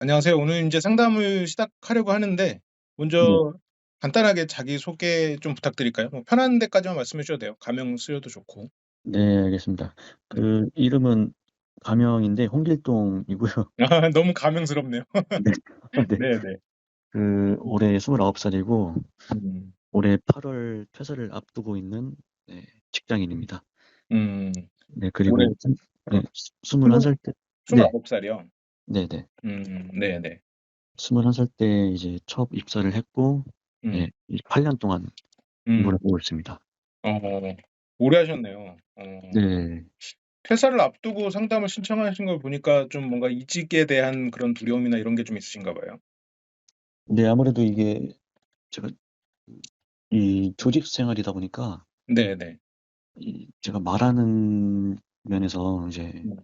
안녕하세요. 오늘 인제 상담을 시작하려고 하는데 네. 먼저 간단하게 자기소개 좀 부탁드릴까요? 뭐 편한 데까지만 말씀해 주셔도 돼요. 가명 쓰셔도 좋고. 네, 알겠습니다. 네. 이름은 가명인데 홍길동이고요. 아 너무 가명스럽네요. 네. 네. 네네. 올해 29 살이고 음. 올해 8월 퇴사를 앞두고 있는, 네, 직장인입니다. 음. 네, 올해 그리고 네, 21 스물 살 때. 네. 29 살이요? 네네. 네네. 21살 때 이제 첫 입사를 했고, 네, 음. 이제 8년 동안 음. 일을 하고 있습니다. 어 오래 하셨네요. 네. 퇴사를 앞두고 상담을 신청하신 걸 보니까 좀 뭔가 이직에 대한 그런 두려움이나 이런 게 좀 있으신가 봐요. 네, 아무래도 이게 제가 이 조직 생활이다 보니까 네네. 제가 말하는 면에서 이제 음.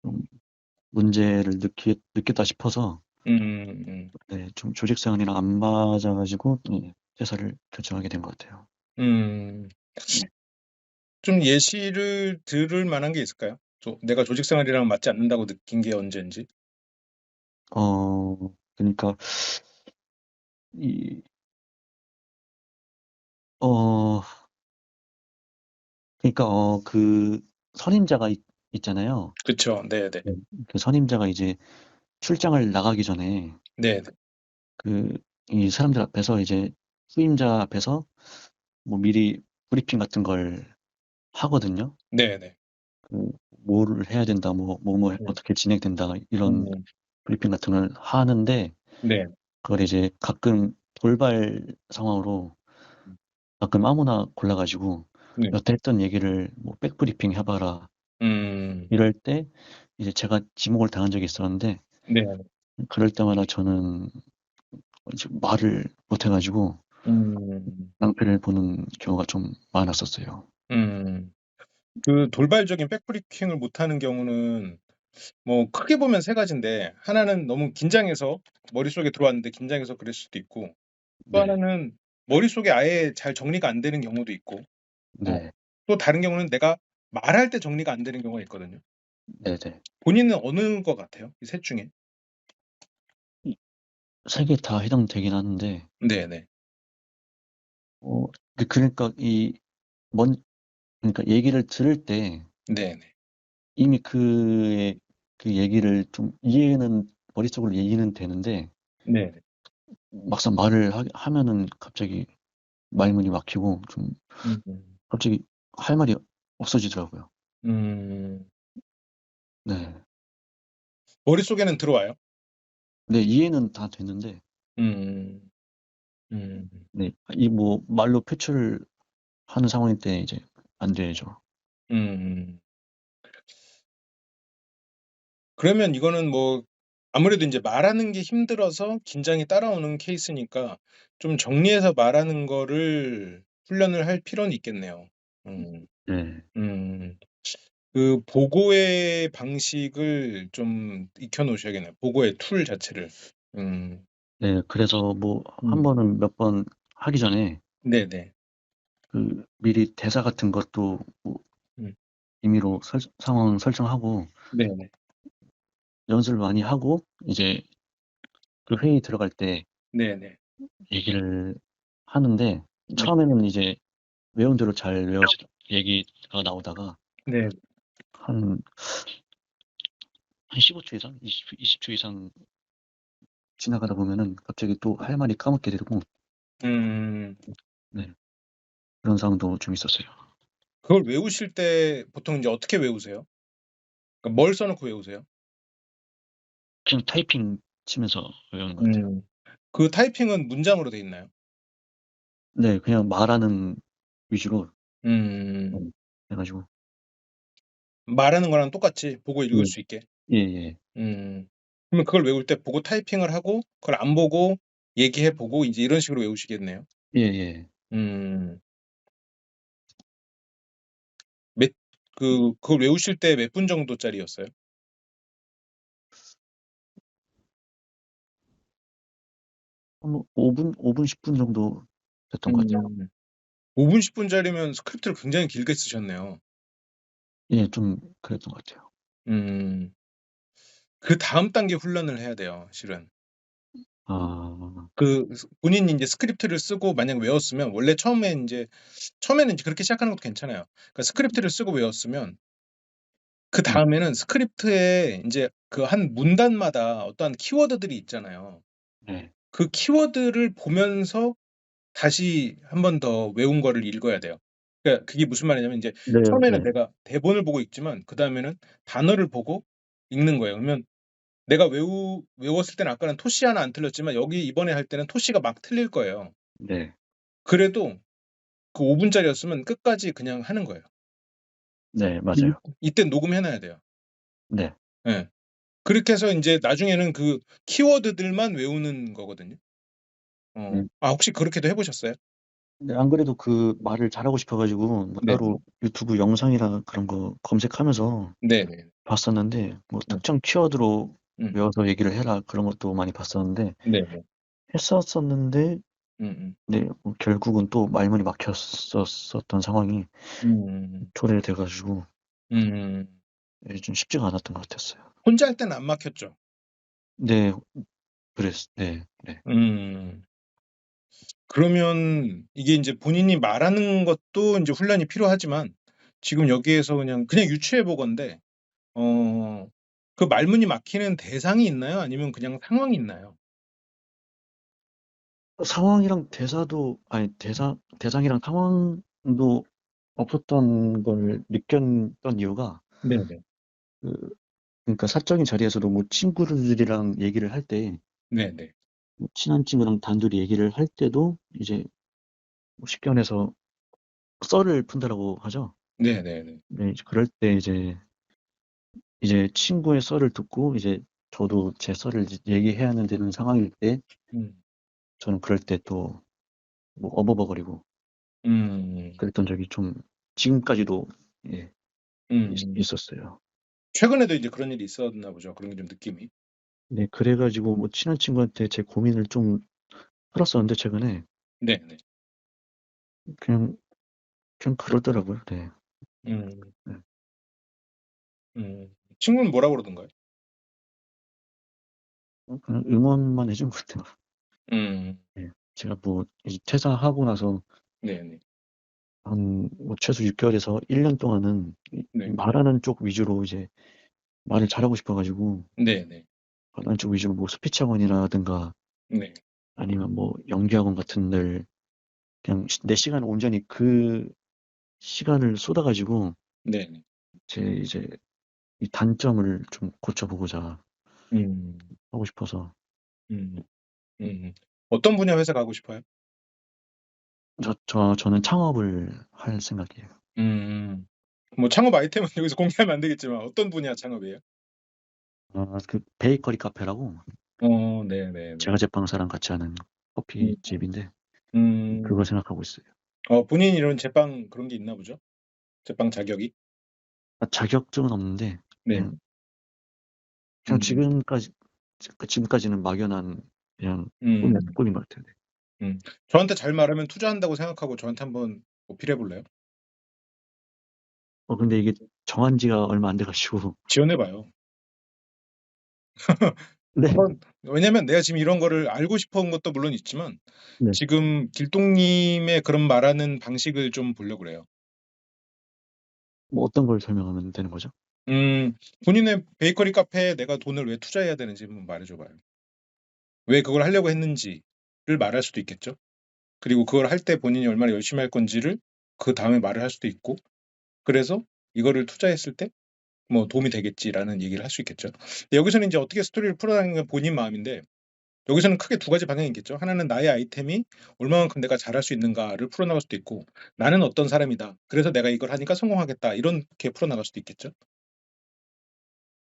좀 문제를 느꼈다 싶어서, 음음. 네, 좀 조직 생활이랑 안 맞아 가지고, 네, 퇴사를 결정하게 된 것 같아요. 음. 좀 예시를 들을 만한 게 있을까요? 내가 조직 생활이랑 맞지 않는다고 느낀 게 언젠지? 그러니까 이 어 그러니까 선임자가 있잖아요. 그쵸. 네네. 네. 그 선임자가 이제 출장을 나가기 전에 네네. 그 이 사람들 앞에서 이제 후임자 앞에서 뭐 미리 브리핑 같은 걸 하거든요. 네네. 뭐를 해야 된다, 뭐 네. 어떻게 진행된다, 이런 음. 브리핑 같은 걸 하는데, 네. 그걸 이제 가끔 돌발 상황으로 음. 가끔 아무나 골라 가지고 네. "여태 했던 얘기를 뭐 백브리핑 해 봐라." 음. 이럴 때 이제 제가 지목을 당한 적이 있었는데, 네. 그럴 때마다 저는 이제 말을 못해 가지고 음. 낭패를 보는 경우가 좀 많았었어요. 음. 그 돌발적인 백브리핑을 못하는 경우는 뭐 크게 보면 세 가지인데 하나는 너무 긴장해서 머릿속에 들어왔는데 긴장해서 그랬을 수도 있고 또 네. 하나는 머릿속에 아예 잘 정리가 안 되는 경우도 있고 어 네. 또 다른 경우는 내가 말할 때 정리가 안 되는 경우가 있거든요. 네네. 본인은 어느 것 같아요? 이 셋 중에? 이 3개 다 해당되긴 하는데, 네네. 그러니까 먼 그러니까 얘기를 들을 때 네네. 이미 그 얘기를 좀 이해는 머릿속으로 이해는 되는데, 네네. 막상 말을 하면은 갑자기 말문이 막히고 좀 음음. 갑자기 할 말이 없어지더라고요. 음. 네. 머릿속에는 들어와요? 네, 이해는 다 되는데, 음. 음. 네, 말로 표출을 하는 상황일 때 이제 안 되죠. 음음. 그러면 이거는 뭐 아무래도 인제 말하는 게 힘들어서 긴장이 따라오는 케이스니까 좀 정리해서 말하는 거를 훈련을 할 필요는 있겠네요. 음. 네. 음. 그 보고의 방식을 좀 익혀 놓으셔야겠네요, 보고의 툴 자체를. 음. 네, 그래서 한 음. 번은 몇 번 하기 전에 네네. 미리 대사 같은 것도 음. 임의로 상황 설정하고 네네. 연습을 많이 하고, 이제 그 회의 들어갈 때 네네. 얘기를 하는데, 네. 처음에는 이제 외운 대로 잘 외워서 얘기가 나오다가 네. 한 15초 이상, 20초 이상 지나가다 보면은 갑자기 또 할 말이 까먹게 되고, 음. 네, 그런 상황도 좀 있었어요. 그걸 외우실 때 보통 인제 어떻게 외우세요? 그러니까 뭘 써 놓고 외우세요? 그냥 타이핑 치면서 외우는 것 같아요. 음. 그 타이핑은 문장으로 돼 있나요? 네, 그냥 말하는 위주로 음. 해 가지고. 말하는 거랑 똑같이 보고 읽을 예. 수 있게. 예예. 음. 그러면 그걸 외울 때 보고 타이핑을 하고 그걸 안 보고 얘기해 보고 인제 이런 식으로 외우시겠네요. 예예. 음. 몇 그걸 외우실 때 몇 분 정도짜리였어요? 한 5 분, 10분 정도 됐던 것 같아요. 음. 5분 10 분짜리면 스크립트를 굉장히 길게 쓰셨네요. 예, 좀 그랬던 것 같아요. 음. 그다음 단계 훈련을 해야 돼요, 실은. 아. 본인이 인제 스크립트를 쓰고 만약 외웠으면 원래 처음에는 인제 그렇게 시작하는 것도 괜찮아요. 그러니까 스크립트를 쓰고 외웠으면 네. 그다음에는 스크립트에 인제 그 한 문단마다 어떠한 키워드들이 있잖아요. 네. 그 키워드를 보면서 다시 한 번 더 외운 거를 읽어야 돼요. 그러니까 그게 무슨 말이냐면 인제 네 처음에는 네. 내가 대본을 보고 읽지만 그다음에는 단어를 보고 읽는 거예요. 그러면 내가 외웠을 때는 아까는 토시 하나 안 틀렸지만 여기 이번에 할 때는 토시가 막 틀릴 거예요. 네. 그래도 그 5 분짜리였으면 끝까지 그냥 하는 거예요. 네 근데 맞아요. 이때 녹음해 놔야 돼요. 네. 예. 그렇게 해서 인제 나중에는 그 키워드들만 외우는 거거든요. 음. 혹시 그렇게도 해 보셨어요? 네 안 그래도 그 말을 잘하고 싶어 가지고 뭐 네네. 따로 유튜브 영상이나 그런 거 검색하면서 네네. 봤었는데 뭐 음. 특정 키워드로 음. 외워서 얘기를 해라 그런 것도 많이 봤었는데 네네. 했었었는데 음음. 네 뭐 결국은 또 말문이 막혔었던 상황이 음음음. 초래돼 가지고 음. 예 좀 쉽지가 않았던 것 같았어요. 혼자 할 때는 안 막혔죠? 네. 네. 네. 음. 그러면 이게 인제 본인이 말하는 것도 인제 훈련이 필요하지만 지금 여기에서 그냥 유추해 보건대 어 그 말문이 막히는 대상이 있나요? 아니면 그냥 상황이 있나요? 상황이랑 대사도 아니 대상이랑 상황도 없었던 걸 느꼈던 이유가 네네. 그 그러니까 사적인 자리에서도 뭐 친구들이랑 얘기를 할 때 네네. 뭐 친한 친구랑 단둘이 얘기를 할 때도 이제 뭐 쉽게 말해서 썰을 푼다라고 하죠. 네네네. 네 이제 그럴 때 이제 친구의 썰을 듣고 이제 저도 제 썰을 이제 얘기해야 하는 되는 상황일 때 음. 저는 그럴 때 또 뭐 어버버거리고 음. 그랬던 적이 좀 지금까지도 예 음음. 있었어요. 최근에도 이제 그런 일이 있었나 보죠. 그런 게 좀 느낌이. 네 그래 가지고 뭐 친한 친구한테 제 고민을 좀 털었었는데 최근에 네네. 그냥 그러더라고요. 네. 음. 네. 음. 친구는 뭐라 그러던가요? 그냥 응원만 해준 것 같아요. 음. 예. 제가 뭐 이제 퇴사하고 나서 네네. 한 뭐 최소 6 개월에서 1년 동안은 이 네. 말하는 쪽 위주로 이제 말을 잘하고 싶어 가지고 네네. 말하는 쪽 위주로 뭐 스피치 학원이라든가 네. 아니면 뭐 연기 학원 같은 데를 그냥 내 시간을 온전히 그 시간을 쏟아 가지고 네네. 제 이제 이 단점을 좀 고쳐 보고자 음. 하고 싶어서 음. 어떤 분야 회사 가고 싶어요? 저는 창업을 할 생각이에요. 음. 뭐 창업 아이템은 여기서 공개하면 안 되겠지만 어떤 분야 창업이에요? 그 베이커리 카페라고 네네네. 제과 제빵사랑 같이 하는 음. 커피집인데 그걸 음. 생각하고 있어요. 본인이 이런 제빵 그런 게 있나 보죠? 제빵 자격이? 자격증은 없는데 네. 그냥 음. 지금까지는 막연한 그냥 음. 꿈인 것 같아요. 네. 음. 저한테 잘 말하면 투자한다고 생각하고 저한테 한번 어필해 볼래요? 근데 이게 정한 지가 얼마 안 돼 가지고 지원해 봐요. 네. 왜냐면 내가 지금 이런 거를 알고 싶은 것도 물론 있지만 네. 지금 길동님의 그런 말하는 방식을 좀 보려고 그래요. 뭐 어떤 걸 설명하면 되는 거죠? 음. 본인의 베이커리 카페에 내가 돈을 왜 투자해야 되는지 한번 말해 줘 봐요. 왜 그걸 하려고 했는지를 말할 수도 있겠죠. 그리고 그걸 할 때 본인이 얼마나 열심히 할 건지를 그다음에 말을 할 수도 있고 그래서 이거를 투자했을 때 뭐 도움이 되겠지라는 얘기를 할 수 있겠죠. 여기서는 인제 어떻게 스토리를 풀어나가는 건 본인 마음인데 여기서는 크게 두 가지 방향이 있겠죠. 하나는 나의 아이템이 얼마만큼 내가 잘할 수 있는가를 풀어나갈 수도 있고 '나는 어떤 사람이다. 그래서 내가 이걸 하니까 성공하겠다.' 이렇게 풀어나갈 수도 있겠죠.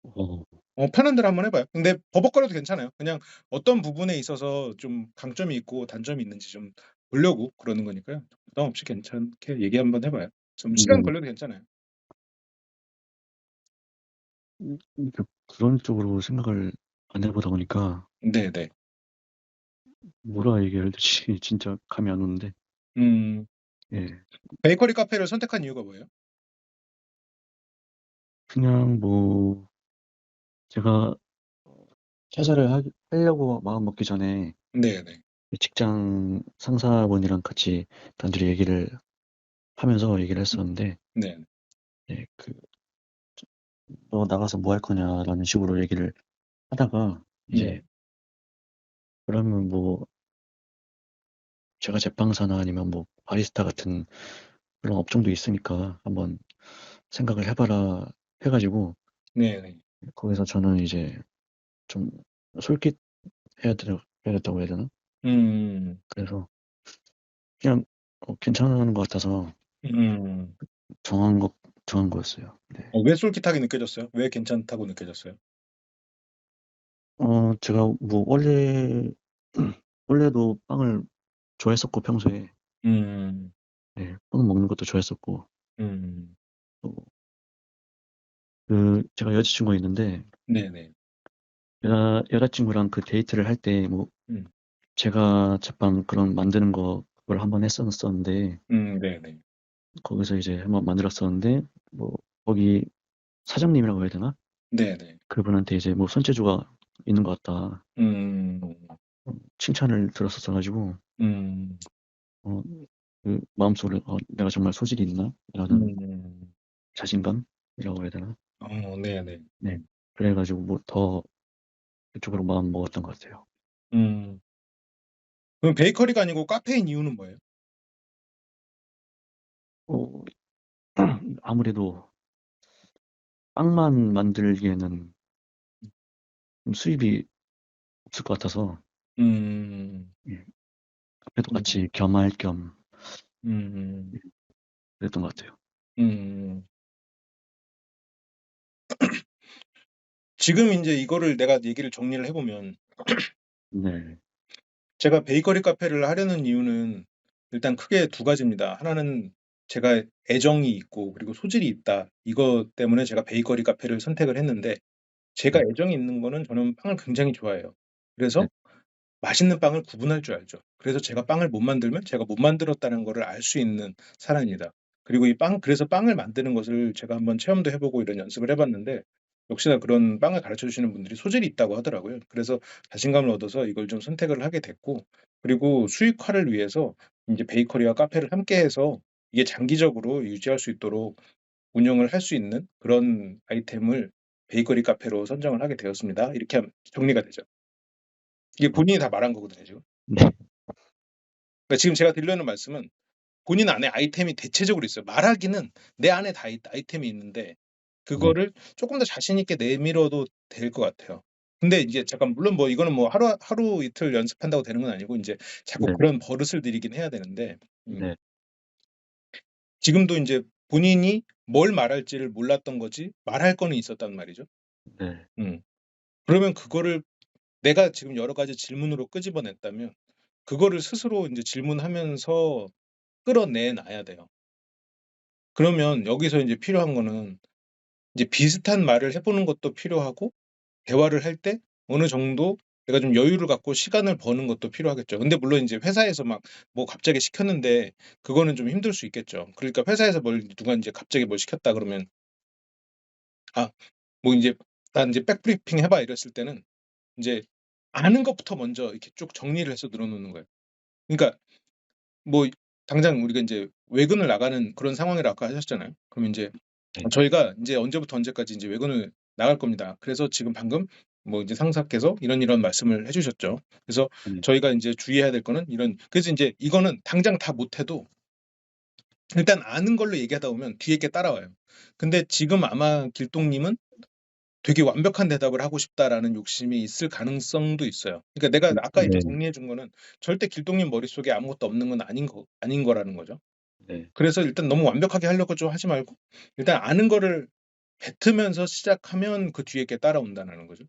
어. 편한 대로 한번 해 봐요. 근데 버벅거려도 괜찮아요. 그냥 어떤 부분에 있어서 좀 강점이 있고 단점이 있는지 좀 보려고 그러는 거니까요. 부담 없이 괜찮게 얘기 한번 해 봐요. 좀 시간 네네. 걸려도 괜찮아요. 그런 쪽으로 생각을 안 해 보다 보니까 네네. 뭐라 얘기해야 될지 진짜 감이 안 오는데 음. 예. 베이커리 카페를 선택한 이유가 뭐예요? 그냥 뭐 제가 퇴사를 하려고 마음먹기 전에 네네. 직장 상사분이랑 같이 단둘이 얘기를 하면서 얘기를 했었는데, 네. 예, 너 나가서 뭐 할 거냐라는 식으로 얘기를 하다가, 네. 이제, 그러면 뭐, 제가 제빵사나 아니면 뭐, 바리스타 같은 그런 업종도 있으니까 한번 생각을 해봐라 해가지고, 네네. 거기서 저는 이제 좀 해야 됐다고 해야 되나? 음. 그래서 그냥 괜찮은 것 같아서 음. 정한 거, 정한 거였어요. 네. 왜 솔깃하게 느껴졌어요? 왜 괜찮다고 느껴졌어요? 제가 뭐 원래도 빵을 좋아했었고, 평소에. 음. 네, 빵 먹는 것도 좋아했었고, 음. 또 제가 여자친구가 있는데, 네네. 여자친구랑 그 데이트를 할 때, 뭐, 음. 제가 제빵 그런 만드는 거, 그걸 한번 했었는데, 네네. 거기서 이제 한번 만들었었는데, 뭐, 거기 사장님이라고 해야 되나? 네네. 그분한테 이제 뭐 손재주가 있는 것 같다. 음. 칭찬을 들었었어가지고, 음. 어, 마음속으로, 내가 정말 소질이 있나? 라는 음. 자신감이라고 해야 되나? 네네. 네. 그래가지고 뭐 더 그쪽으로 마음 먹었던 것 같아요. 음. 그럼 베이커리가 아니고 카페인 이유는 뭐예요? 어, 아무래도 빵만 만들기에는 좀 수입이 없을 것 같아서, 음. 예, 카페도 음. 같이 겸할 겸 음. 그랬던 것 같아요. 음. 지금 인제 이거를 내가 얘기를 정리를 해 보면 네, 제가 베이커리 카페를 하려는 이유는 일단 크게 두 가지입니다. 하나는 제가 애정이 있고 그리고 소질이 있다. 이것 때문에 제가 베이커리 카페를 선택을 했는데 제가 네, 애정이 있는 거는 저는 빵을 굉장히 좋아해요. 그래서 네, 맛있는 빵을 구분할 줄 알죠. 그래서 제가 빵을 못 만들면 제가 못 만들었다는 거를 알 수 있는 사람입니다. 그리고 그래서 빵을 만드는 것을 제가 한번 체험도 해 보고 이런 연습을 해 봤는데 역시나 그런 빵을 가르쳐 주시는 분들이 소질이 있다고 하더라고요. 그래서 자신감을 얻어서 이걸 좀 선택을 하게 됐고 그리고 수익화를 위해서 인제 베이커리와 카페를 함께 해서 이게 장기적으로 유지할 수 있도록 운영을 할 수 있는 그런 아이템을 베이커리 카페로 선정을 하게 되었습니다. 이렇게 하면 정리가 되죠. 이게 어, 본인이 다 말한 거거든요, 지금. 네, 그러니까 지금 제가 드리려는 말씀은 본인 안에 아이템이 대체적으로 있어요. 말하기는 내 안에 다 아이템이 있는데 네, 그거를 쪼끔 더 자신 있게 내밀어도 될 것 같아요. 근데 이제 잠깐 물론 뭐 이거는 뭐 하루 이틀 연습한다고 되는 건 아니고 인제 자꾸 네, 그런 버릇을 들이긴 해야 되는데 네, 지금도 인제 본인이 뭘 말할지를 몰랐던 거지 말할 거는 있었단 말이죠. 네, 음. 그러면 그거를 내가 지금 여러 가지 질문으로 끄집어냈다면 그거를 스스로 인제 질문하면서 끌어내 놔야 돼요. 그러면 여기서 인제 필요한 거는 이제 비슷한 말을 해 보는 것도 필요하고 대화를 할 때 어느 정도 내가 좀 여유를 갖고 시간을 버는 것도 필요하겠죠. 근데 물론 인제 회사에서 막 뭐 갑자기 시켰는데 그거는 좀 힘들 수 있겠죠. 그러니까 회사에서 누가 인제 갑자기 뭘 시켰다 그러면 아 뭐 인제 "나 인제 백브리핑 해 봐." 이랬을 때는 인제 아는 것부터 먼저 이렇게 쭉 정리를 해서 늘어 놓는 거예요. 그러니까 뭐 당장 우리가 인제 외근을 나가는 그런 상황이라고 아까 하셨잖아요. 그럼 인제 네, 저희가 인제 언제부터 언제까지 인제 외근을 나갈 겁니다. 그래서 지금 방금 뭐 인제 상사께서 이런 말씀을 해 주셨죠. 그래서 네, 저희가 인제 주의해야 될 거는 이런 그래서 인제 이거는 당장 다 못 해도 일단 아는 걸로 얘기하다 보면 뒤에 게 따라와요. 근데 지금 아마 길동님은 되게 완벽한 대답을 하고 싶다라는 욕심이 있을 가능성도 있어요. 그러니까 내가 아까 이제 네, 정리해 준 거는 절대 길동님 머릿속에 아무것도 없는 건 아닌 거라는 거죠. 네, 그래서 일단 너무 완벽하게 하려고 좀 하지 말고 일단 아는 거를 뱉으면서 시작하면 그 뒤에 게 따라온다는 거죠.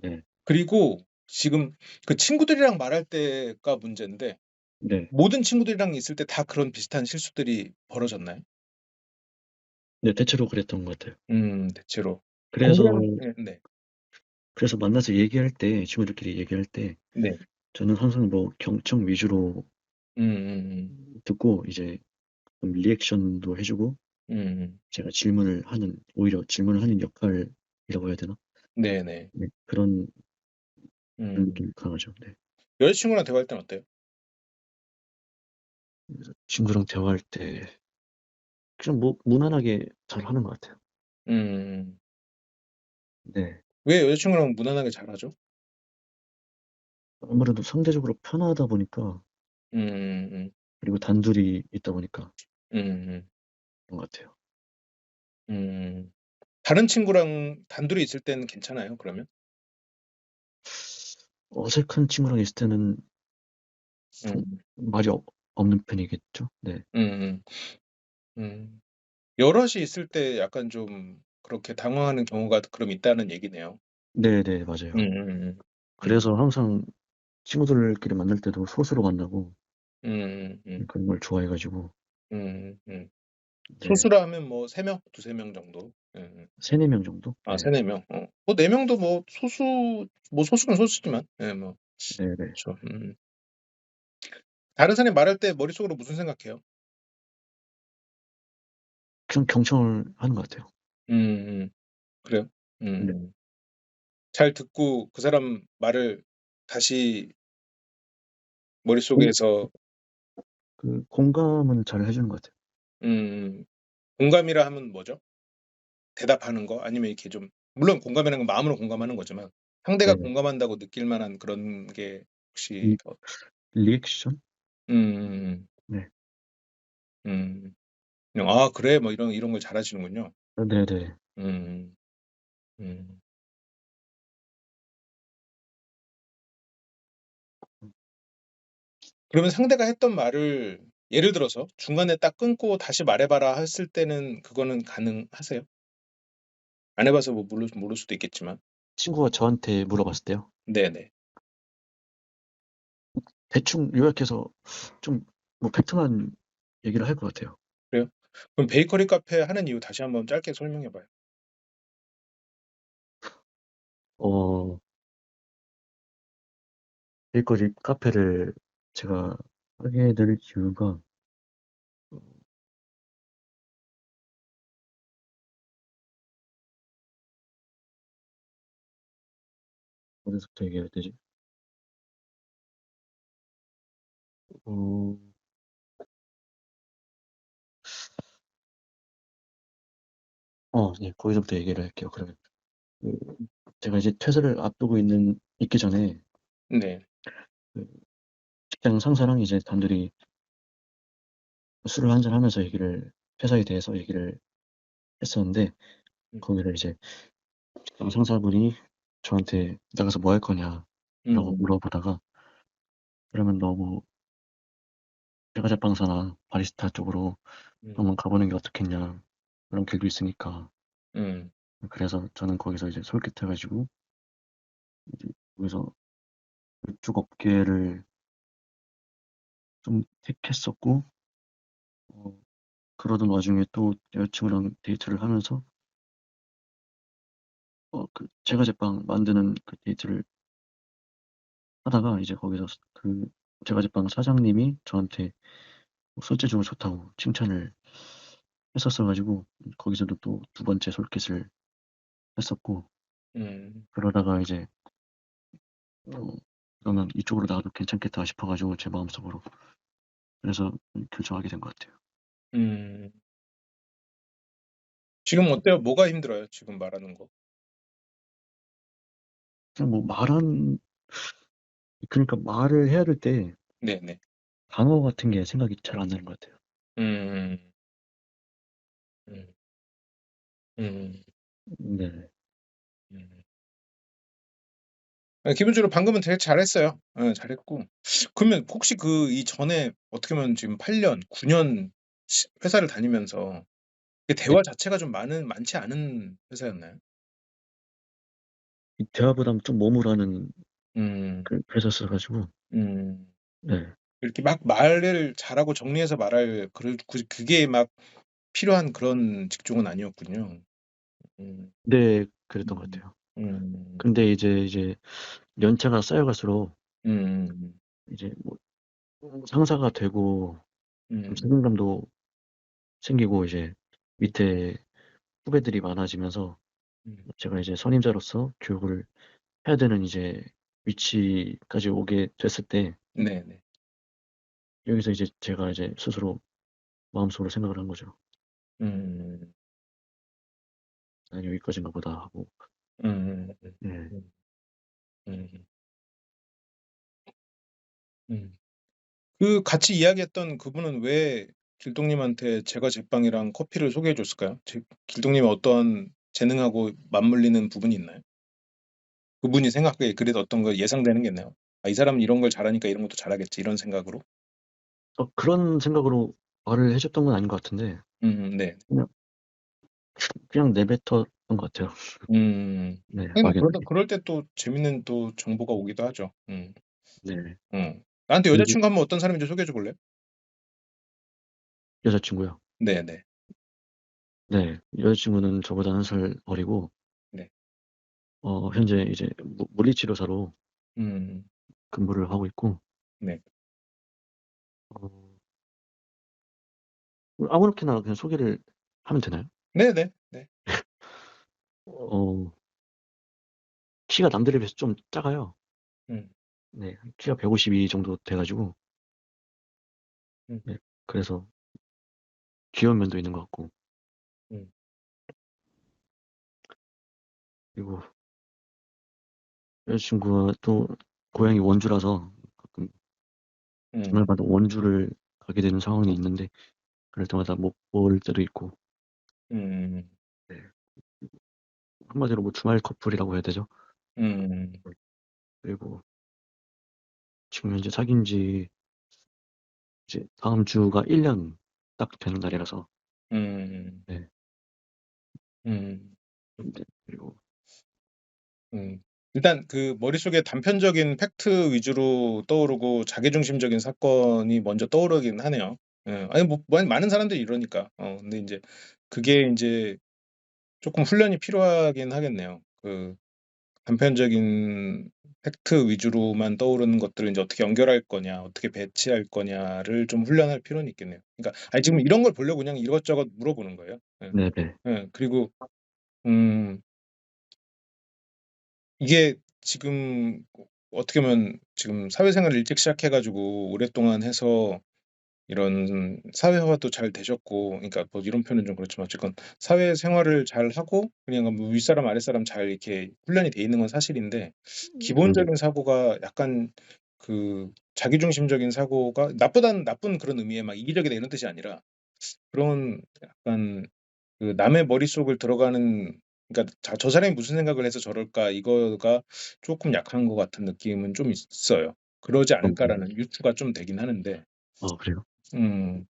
네, 그리고 지금 그 친구들이랑 말할 때가 문제인데 네, 모든 친구들이랑 있을 때 다 그런 비슷한 실수들이 벌어졌나요? 네, 대체로 그랬던 것 같아요. 대체로. 그래서, 공감 네. 만나서 얘기할 때, 친구들끼리 얘기할 때, 네. 저는 항상 뭐 경청 위주로 음음음. 듣고, 이제 좀 리액션도 해주고, 음음. 제가 오히려 질문을 하는 역할이라고 해야 되나? 네네. 네, 그런 그런 음. 느낌이 강하죠. 네. 여자친구랑 대화할 땐 어때요? 그래서 친구랑 대화할 때 그냥 뭐 무난하게 잘하는 것 같아요. 음. 네. 왜 여자친구랑 무난하게 잘하죠? 아무래도 상대적으로 편하다 보니까 음음음. 그리고 단둘이 있다 보니까 음음. 그런 것 같아요. 음. 다른 친구랑 단둘이 있을 때는 괜찮아요, 그러면? 어색한 친구랑 있을 때는 좀 음. 말이 없는 편이겠죠? 네. 음음. 음. 여럿이 있을 때 약간 좀 그렇게 당황하는 경우가 그럼 있다는 얘기네요. 네네. 맞아요. 음음음. 음. 그래서 항상 친구들끼리 만날 때도 소수로 만나고 음음음. 그런 걸 좋아해 가지고 음음. 네. 소수라 하면 뭐 3 명, 2-3명 정도? 예예. 3-4명 정도? 아 네. 3-4 명. 뭐 4 명도 뭐 소수는 소수지만 예 뭐 네네. 그쵸. 다른 사람이 말할 때 머릿속으로 무슨 생각해요? 그냥 경청을 하는 것 같아요. 음음. 그래요? 네. 음. 잘 듣고 그 사람 말을 다시 공 머릿속에서 공감은 잘 해 주는 것 같아요. 음 공감이라 하면 뭐죠? 대답하는 거 아니면 이렇게 좀 물론 공감이라는 건 마음으로 공감하는 거지만 상대가 네네. 공감한다고 느낄 만한 그런 게 혹시 리 리액션? 음음음. 네. 그냥 '아 그래?' 뭐 이런 걸 잘하시는군요. 네네. 음. 음. 그러면 상대가 했던 말을 예를 들어서 중간에 딱 끊고 "다시 말해 봐라." 했을 때는 그거는 가능하세요? 안 해 봐서 뭐 모를 수도 있겠지만. 친구가 저한테 물어봤을 때요. 네네. 대충 요약해서 좀 뭐 팩트만 얘기를 할 것 같아요. 그래요? 그럼 베이커리 카페 하는 이유 다시 한번 짧게 설명해 봐요. 어 일거리 카페를 제가 하게 될 이유가 어디서부터 얘기해야 되지? 어 네. 거기서부터 얘기를 할게요 그러면. 그 제가 이제 퇴사를 앞두고 있기 전에 네. 그 직장 상사랑 이제 단둘이 술을 한잔 하면서 회사에 대해서 얘기를 했었는데 음. 거기를 이제 직장 상사분이 저한테 "나가서 뭐 할 거냐?"라고 음. 물어보다가 "그러면 너무 제과제빵사나 바리스타 쪽으로 음. 한번 가 보는 게 어떻겠냐. 그런 길도 있으니까." 음. 그래서 저는 거기서 이제 솔깃해 가지고 이제 거기서 그쪽 업계를 좀 택했었고 어 그러던 와중에 또 여자친구랑 데이트를 하면서 제과제빵 만드는 그 데이트를 하다가 이제 거기서 제과제빵 사장님이 저한테 뭐 손재주가 좋다고 칭찬을 했었어 가지고 거기서도 또 두 번째 솔깃을 했었고 음. 그러다가 이제 어 '그러면 이쪽으로 나가도 괜찮겠다.' 싶어 가지고 제 마음속으로 그래서 결정하게 된 것 같아요. 음. 지금 어때요? 뭐가 힘들어요? 지금 말하는 거? 그냥 뭐 그러니까 말을 해야 될 때 네네. 단어 같은 게 생각이 잘 안 나는 것 같아요. 음. 음. 음. 네. 음. 기본적으로 방금은 되게 잘했어요. 예 잘했고 그러면 혹시 이전에 어떻게 보면 지금 8 년, 9년 회사를 다니면서 그 네. 대화 자체가 좀 많지 않은 회사였나요? 이 대화보다는 좀 머무르는 음. 회사였어 가지고 음. 네. 이렇게 막 말을 잘하고 정리해서 말할 그게 막 필요한 그런 직종은 아니었군요. 음. 네. 그랬던 것 음. 같아요. 음. 근데 이제 연차가 쌓여 갈수록 음음음. 이제 뭐 상사가 되고 좀 음. 책임감도 생기고 이제 밑에 후배들이 많아지면서 음. 제가 이제 선임자로서 교육을 해야 되는 이제 위치까지 오게 됐을 때 네네. 여기서 이제 제가 이제 스스로 마음속으로 생각을 한 거죠. 음. '난 여기까지인가 보다.' 하고. 음음음. 네. 음. 음. 음. 그 같이 이야기했던 그분은 왜 길동님한테 제과 제빵이랑 커피를 소개해 줬을까요? 길동님이 어떤 재능하고 맞물리는 부분이 있나요? 그분이 생각하기에 그래도 어떤 거 예상되는 게 있나요? '아 이 사람은 이런 걸 잘하니까 이런 것도 잘하겠지.' 이런 생각으로? 그런 생각으로 말을 해 줬던 건 아닌 것 같은데 네. 그냥 그냥 내뱉었던 것 같아요. 음. 네, 아니 뭐 막연하게. 그럴 때 또 재밌는 또 정보가 오기도 하죠. 음. 네. 음. 나한테 그리고 여자친구 한번 어떤 사람인지 소개해 줘 볼래요? 여자친구요. 네네. 네. 여자친구는 저보다 1살 어리고 네. 현재 이제 물리치료사로 음. 근무를 하고 있고 네. 어 아무렇게나 그냥 소개를 하면 되나요? 네네. 네. 어 키가 남들에 비해서 좀 작아요. 음. 네. 키가 152 정도 돼 가지고 음. 네, 그래서 귀여운 면도 있는 것 같고 음. 그리고 여자친구가 또 고향이 원주라서 가끔 음. 주말마다 원주를 가게 되는 상황이 있는데 그럴 때마다 못 볼 때도 있고. 음. 네. 한마디로 뭐 주말 커플이라고 해야 되죠? 음. 그리고 지금 현재 사귄 지 이제 다음 주가 1년 딱 되는 날이라서. 음. 네. 음. 네. 그리고 음. 일단 그 머릿속에 단편적인 팩트 위주로 떠오르고 자기중심적인 사건이 먼저 떠오르긴 하네요. 예. 아니 뭐 많은 사람들이 이러니까. 근데 인제 그게 인제 쪼끔 훈련이 필요하긴 하겠네요. 그 단편적인 팩트 위주로만 떠오르는 것들을 인제 어떻게 연결할 거냐, 어떻게 배치할 거냐를 좀 훈련할 필요는 있겠네요. 그러니까 아니 지금 이런 걸 보려고 그냥 이것저것 물어보는 거예요. 예. 네네. 예. 그리고 음 이게 지금 어떻게 보면 지금 사회생활을 일찍 시작해 가지고 오랫동안 해서 이런 사회화도 잘 되셨고 그러니까 뭐 이런 표현은 좀 그렇지만 어쨌건 사회생활을 잘하고 그냥 뭐 윗사람 아랫사람 잘 이렇게 훈련이 돼 있는 건 사실인데 네네. 기본적인 사고가 약간 그 자기중심적인 사고가 나쁘다는 나쁜 그런 의미의 막 이기적이다 이런 뜻이 아니라 그런 약간 그 남의 머릿속을 들어가는 그러니까 '저 사람이 무슨 생각을 해서 저럴까.' 이거가 쪼끔 약한 것 같은 느낌은 좀 있어요. '그러지 네. 않을까.'라는 유추가 좀 되긴 하는데 그래요? 음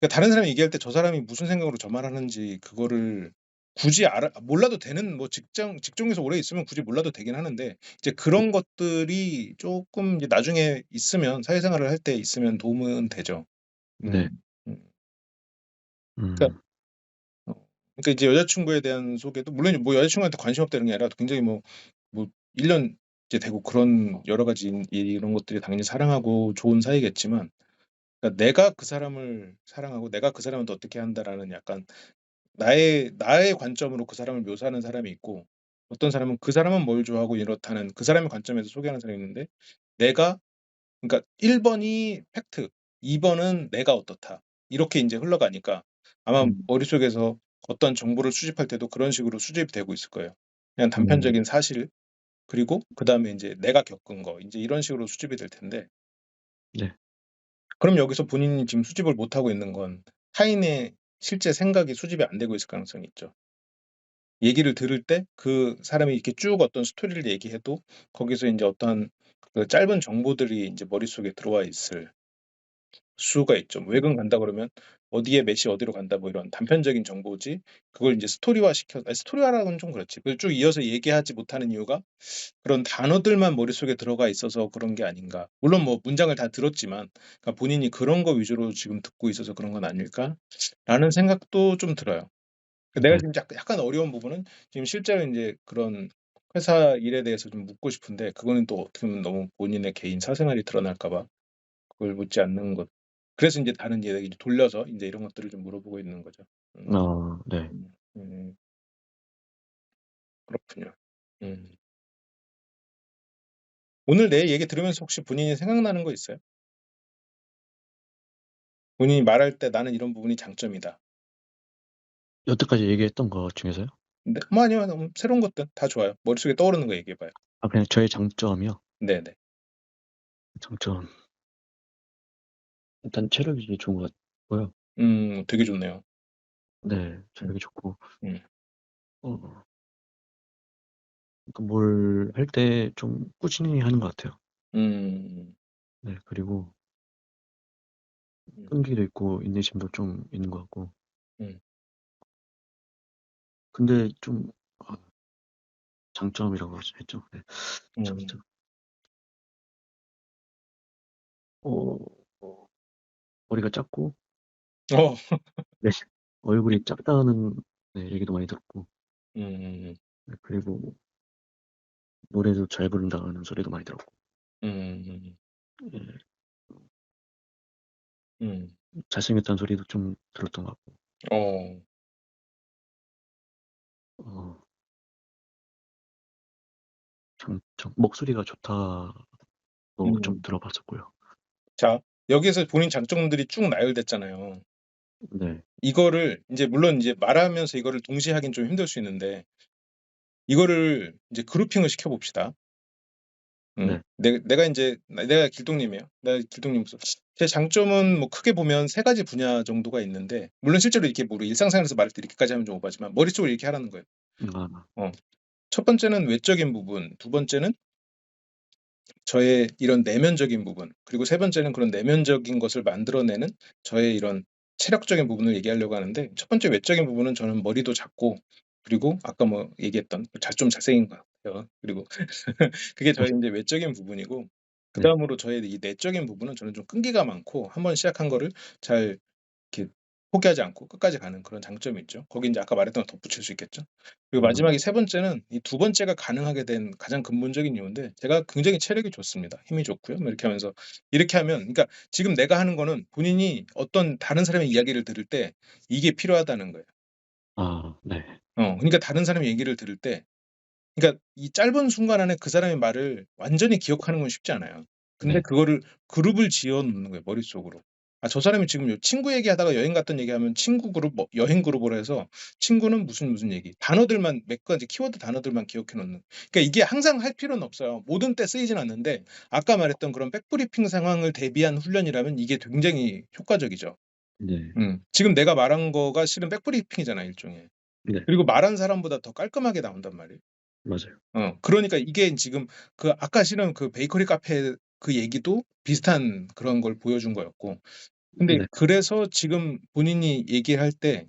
그러니까 다른 사람이 얘기할 때 저 사람이 무슨 생각으로 저 말하는지 그거를 굳이 몰라도 되는 뭐 직종에서 오래 있으면 굳이 몰라도 되긴 하는데 이제 그런 것들이 쪼끔 이제 나중에 있으면 사회생활을 할 때 있으면 도움은 되죠. 네. 음. 음. 그러니까 음. 어 그러니까 이제 여자친구에 대한 소개도 물론 뭐 여자친구한테 관심 없다 이런 게 아니라 굉장히 뭐 1년 이제 되고 그런 여러 가지 이런 것들이 당연히 사랑하고 좋은 사이겠지만 그러니까 '내가 그 사람을 사랑하고 내가 그 사람한테 어떻게 한다.'라는 약간 나의 관점으로 그 사람을 묘사하는 사람이 있고 어떤 사람은 그 사람은 뭘 좋아하고 이렇다는 그 사람의 관점에서 소개하는 사람이 있는데 내가 그러니까 1 번이 팩트, 2 번은 내가 어떻다. 이렇게 인제 흘러가니까 아마 음. 머릿속에서 어떤 정보를 수집할 때도 그런 식으로 수집이 되고 있을 거예요. 그냥 음. 단편적인 사실 그리고 그다음에 인제 내가 겪은 거 인제 이런 식으로 수집이 될 텐데 네. 그럼 여기서 본인이 지금 수집을 못 하고 있는 건 타인의 실제 생각이 수집이 안 되고 있을 가능성이 있죠. 얘기를 들을 때 그 사람이 이렇게 쭉 어떤 스토리를 얘기해도 거기서 인제 어떠한 그 짧은 정보들이 인제 머릿속에 들어와 있을 수가 있죠. 뭐 "외근 간다." 그러면 "어디에 몇 시 어디로 간다." 뭐 이런 단편적인 정보지 그걸 인제 스토리화시켜 스토리화라고는 좀 그렇지. 그걸 쭉 이어서 얘기하지 못하는 이유가 그런 단어들만 머릿속에 들어가 있어서 그런 게 아닌가. 물론 뭐 문장을 다 들었지만 그러니까 본인이 '그런 거 위주로 지금 듣고 있어서 그런 건 아닐까?'라는 생각도 좀 들어요. 그 내가 네. 지금 약간 어려운 부분은 지금 실제로 인제 그런 회사 일에 대해서 좀 묻고 싶은데 그거는 또 어떻게 보면 너무 본인의 개인 사생활이 드러날까 봐 그걸 묻지 않는 것 그래서 인제 다른 이제 돌려서 인제 이런 것들을 좀 물어보고 있는 거죠. 음. 네. 음. 그렇군요. 음. 오늘 내 얘기 들으면서 혹시 본인이 생각나는 거 있어요? 본인이 말할 때 나는 이런 부분이 장점이다. 여태까지 얘기했던 것 중에서요? 네. 뭐 아니요. 새로운 것들 다 좋아요. 머릿속에 떠오르는 거 얘기해 봐요. 아, 그냥 저의 장점이요? 네네. 장점. 일단 체력이 좋은 것 같고요. 되게 좋네요. 네, 음. 체력이 좋고, 음. 어, 그러니까 뭘 할 때 좀 꾸준히 하는 것 같아요. 음. 네, 그리고 음. 끈기도 있고, 인내심도 좀 있는 것 같고. 음. 근데 좀, 아, 장점이라고 했죠. 네, 음. 장점. 어, 어, 머리가 작고, 어. 네, 얼굴이 작다는 네, 얘기도 많이 들었고, 음. 네, 그리고 노래도 잘 부른다는 소리도 많이 들었고, 음. 예, 음. 잘생겼다는 소리도 좀 들었던 것 같고, 어. 어, 장점, 목소리가 좋다고 좀 음. 들어봤었고요. 자, 여기에서 본인 장점들이 쭉 나열됐잖아요. 네, 이거를 인제 물론 이제 말하면서 이거를 동시에 하긴 좀 힘들 수 있는데 이거를 이제 그루핑을 시켜 봅시다. 네, 내가 인제 내가 길동님이에요. 내가 길동님으로서 제 장점은 뭐 크게 보면 3 가지 분야 정도가 있는데 물론 실제로 이렇게 뭐 우리 일상생활에서 말할 때 이렇게까지 하면 좀 오바지만 머릿속으로 이렇게 하라는 거예요. 아, 어. 첫 번째는 외적인 부분, 두 번째는 저의 이런 내면적인 부분, 그리고 세 번째는 그런 내면적인 것을 만들어내는 저의 이런 체력적인 부분을 얘기하려고 하는데 첫 번째 외적인 부분은 저는 머리도 작고 그리고 아까 뭐 얘기했던 좀 잘생긴 것 같아요. 그리고 그게 저의 인제 외적인 부분이고 네, 그다음으로 저의 이 내적인 부분은 저는 좀 끈기가 많고 한번 시작한 거를 잘 이렇게 포기하지 않고 끝까지 가는 그런 장점이 있죠. 거기 인제 아까 말했던 거 덧붙일 수 있겠죠. 그리고 음, 마지막에 세 번째는 이 두 번째가 가능하게 된 가장 근본적인 이유인데 제가 굉장히 체력이 좋습니다. 힘이 좋고요. 뭐 이렇게 하면서 이렇게 하면 그러니까 지금 내가 하는 거는 본인이 어떤 다른 사람의 이야기를 들을 때 이게 필요하다는 거예요. 아, 네, 그러니까 다른 사람의 얘기를 들을 때 그러니까 이 짧은 순간 안에 그 사람의 말을 완전히 기억하는 건 쉽지 않아요. 근데 네, 그거를 그룹을 지어 놓는 거예요, 머릿속으로. 아 저 사람이 지금 요 친구 얘기하다가 여행 갔던 얘기하면 친구 그룹 뭐 여행 그룹으로 해서 친구는 무슨 얘기 단어들만 몇 가지 키워드 단어들만 기억해 놓는. 그러니까 이게 항상 할 필요는 없어요. 모든 때 쓰이진 않는데 아까 말했던 그런 백브리핑 상황을 대비한 훈련이라면 이게 굉장히 효과적이죠. 네, 지금 내가 말한 거가 실은 백브리핑이잖아요, 일종의. 네, 그리고 말한 사람보다 더 깔끔하게 나온단 말이에요. 맞아요. 그러니까 이게 지금 그 아까 실은 그 베이커리 카페 그 얘기도 비슷한 그런 걸 보여준 거였고 근데 네, 그래서 지금 본인이 얘기할 때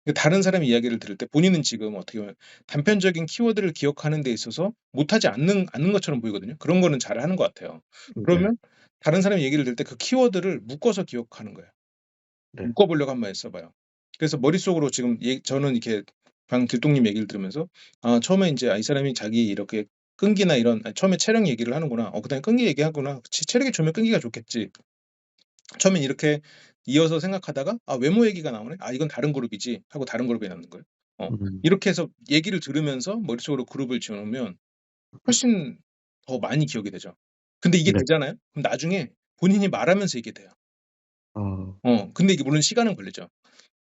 그 다른 사람의 이야기를 들을 때 본인은 지금 어떻게 보면 단편적인 키워드를 기억하는 데 있어서 못하지 않는 것처럼 보이거든요. 그런 거는 잘하는 것 같아요. 네, 그러면 다른 사람의 얘기를 들을 때 그 키워드를 묶어서 기억하는 거예요. 네, 묶어 보려고 한번 애써 봐요. 그래서 머릿속으로 지금 저는 이렇게 방금 길동님 얘기를 들으면서 아 처음에 인제 '아 이 사람이 자기 이렇게 끈기나 이런 처음에 체력 얘기를 하는구나. 그다음에 끈기 얘기하구나. 그치 체력이 좋으면 끈기가 좋겠지.' 처음엔 이렇게 이어서 생각하다가 '아 외모 얘기가 나오네. 아 이건 다른 그룹이지.' 하고 다른 그룹에 넣는 거예요. 음, 이렇게 해서 얘기를 들으면서 머릿속으로 그룹을 지어 놓으면 훨씬 더 많이 기억이 되죠. 근데 이게 네, 되잖아요? 그럼 나중에 본인이 말하면서 이게 돼요. 아, 근데 이게 물론 시간은 걸리죠.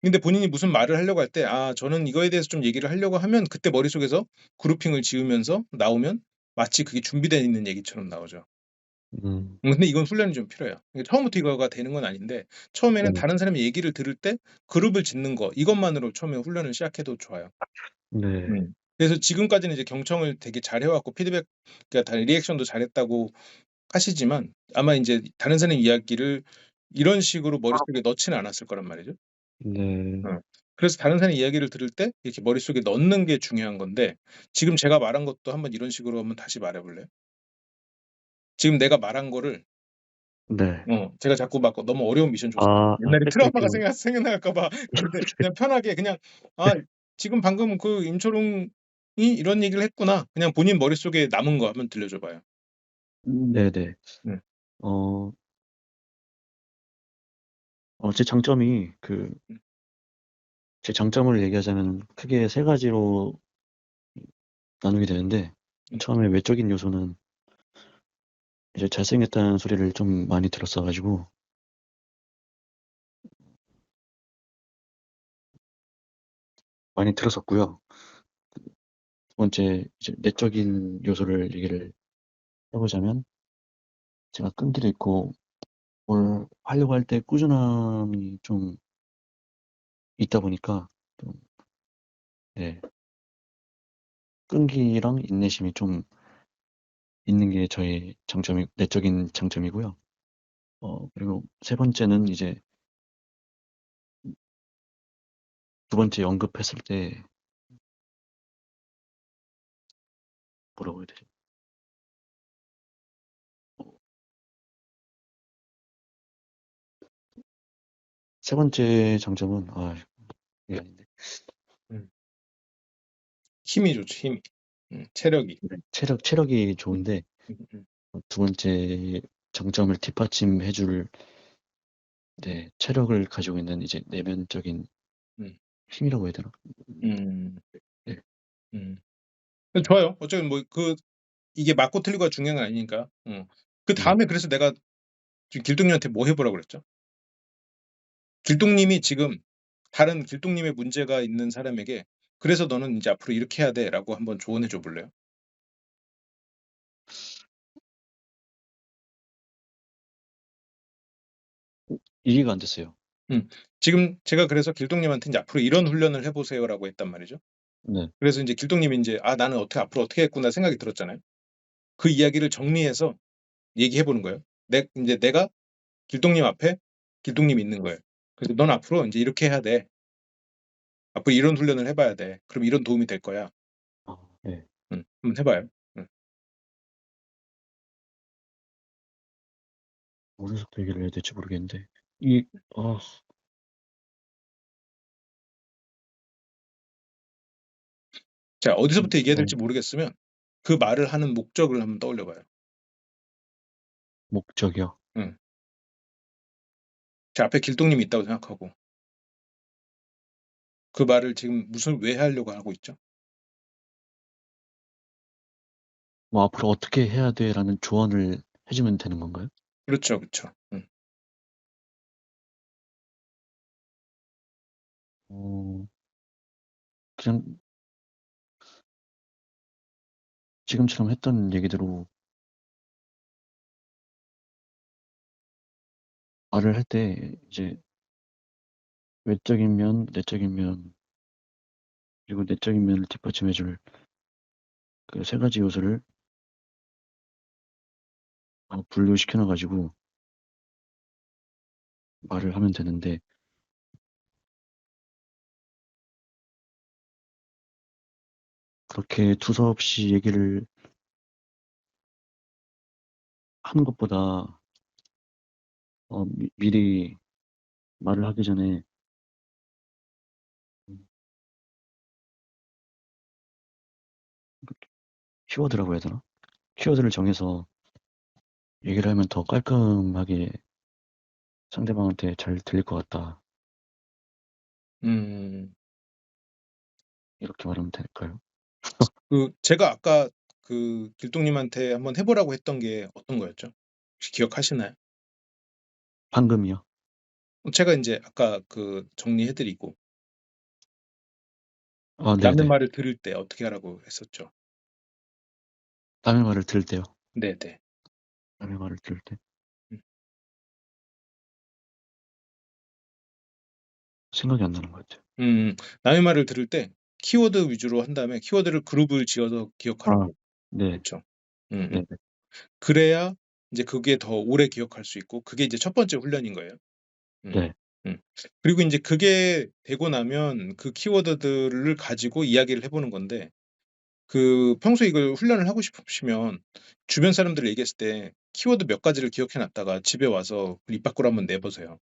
근데 본인이 무슨 말을 하려고 할 때 '아 저는 이거에 대해서 좀 얘기를 하려고 하면' 그때 머릿속에서 그룹핑을 지으면서 나오면 마치 그게 준비되어 있는 얘기처럼 나오죠. 음, 근데 이건 훈련이 좀 필요해요. 이게 처음부터 이거가 되는 건 아닌데 처음에는 네, 다른 사람의 얘기를 들을 때 그룹을 짓는 거 이것만으로 처음에 훈련을 시작해도 좋아요. 네, 그래서 지금까지는 이제 경청을 되게 잘해 왔고 피드백 그러니까 다 리액션도 잘했다고 하시지만 아마 인제 다른 사람 이야기를 이런 식으로 머릿속에 넣지는 않았을 거란 말이죠. 네, 그래서 다른 사람의 이야기를 들을 때 이렇게 머릿속에 넣는 게 중요한 건데 지금 제가 말한 것도 한번 이런 식으로 한번 다시 말해 볼래요? 지금 내가 말한 거를 네. 제가 자꾸 막 너무 어려운 미션 줬어요. 아, 아, 옛날에 트라우마가 백브리핑, 생각날까 봐. 근데 그냥 편하게 그냥 '아 지금 방금 그 임초롱이 이런 얘기를 했구나.' 그냥 본인 머릿속에 남은 거 한번 들려줘 봐요. 네네. 네. 어, 제 장점이 음. 제 장점을 얘기하자면 크게 세 가지로 나누게 되는데, 음. 처음에 외적인 요소는 이제 잘생겼다는 소리를 좀 많이 들었어 가지고 많이 들었었고요. 두 번째 이제 내적인 요소를 얘기를 해 보자면 제가 끈기도 있고 뭘 하려고 할 때 꾸준함이 좀 있다 보니까 좀 네 끈기랑 인내심이 좀 있는 게 저의 내적인 장점이고요. 그리고 세 번째는 이제 두 번째 언급했을 때 뭐라고 해야 되지? 어 세 번째 장점은 이게 아닌데. 음. 힘이 좋죠, 힘이. 체력이. 네. 체력이 좋은데 음음. 두 번째 장점을 뒷받침해 줄 네 체력을 가지고 있는 이제 내면적인 음. 힘이라고 해야 되나? 음. 네. 음. 좋아요. 어쨌든 뭐 이게 맞고 틀리고가 중요한 건 아니니까. 네. 그다음에 그래서 내가 지금 길동님한테 뭐 해 보라고 그랬죠? 길동님이 지금 다른 길동님의 문제가 있는 사람에게 "그래서 너는 인제 앞으로 이렇게 해야 돼."라고 한번 조언해 줘 볼래요? 이해가 안 됐어요. 음. 지금 제가 그래서 길동님한테 인제 "앞으로 이런 훈련을 해 보세요."라고 했단 말이죠. 네. 그래서 인제 길동님이 인제 '아 나는 어떻게 앞으로 어떻게 하겠구나.' 생각이 들었잖아요. 그 이야기를 정리해서 얘기해 보는 거예요. 인제 내가 길동님 앞에 길동님이 있는 거예요. 그래서 "넌 앞으로 인제 이렇게 해야 돼. 앞으로 이런 훈련을 해 봐야 돼. 그럼 이런 도움이 될 거야." 네. 한번 해 봐요. 어디서부터 얘기를 해야 될지 모르겠는데 이 아 자 어디서부터 얘기해야 네. 될지 모르겠으면 그 말을 하는 목적을 한번 떠올려 봐요. 목적이요. 음. 제 앞에 길동님이 있다고 생각하고 그 말을 지금 무슨 왜 하려고 하고 있죠? 뭐 "앞으로 어떻게 해야 돼."라는 조언을 해 주면 되는 건가요? 그렇죠, 그쵸. 어 그냥 지금처럼 했던 얘기대로 말을 할 때 이제 외적인 면, 내적인 면 그리고 내적인 면을 뒷받침해 줄 그 세 가지 요소를 분류시켜 놔 가지고 말을 하면 되는데 그렇게 두서없이 얘기를 하는 것보다 미리 말을 하기 전에 음 키워드라고 해야 되나? 키워드를 정해서 얘기를 하면 더 깔끔하게 상대방한테 잘 들릴 것 같다. 음. 이렇게 말하면 될까요? 제가 아까 길동님한테 한번 해 보라고 했던 게 어떤 거였죠? 혹시 기억하시나요? 방금이요? 제가 인제 아까 정리해 드리고 남의 네네. 말을 들을 때 어떻게 하라고 했었죠? 남의 말을 들을 때요. 네네. 남의 말을 들을 때 음. 생각이 안 나는 것 같아요. 남의 말을 들을 때 키워드 위주로 한 다음에 키워드를 그룹을 지어서 아 기억하라고 네. 했죠. 음음. 네네. 그래야 인제 그게 더 오래 기억할 수 있고 그게 이제 첫 번째 훈련인 거예요. 음. 네. 음. 그리고 인제 그게 되고 나면 그 키워드들을 가지고 이야기를 해 보는 건데 평소에 이걸 훈련을 하고 싶으시면 주변 사람들 얘기했을 때 키워드 몇 가지를 기억해 놨다가 집에 와서 입 밖으로 한번 내 보세요.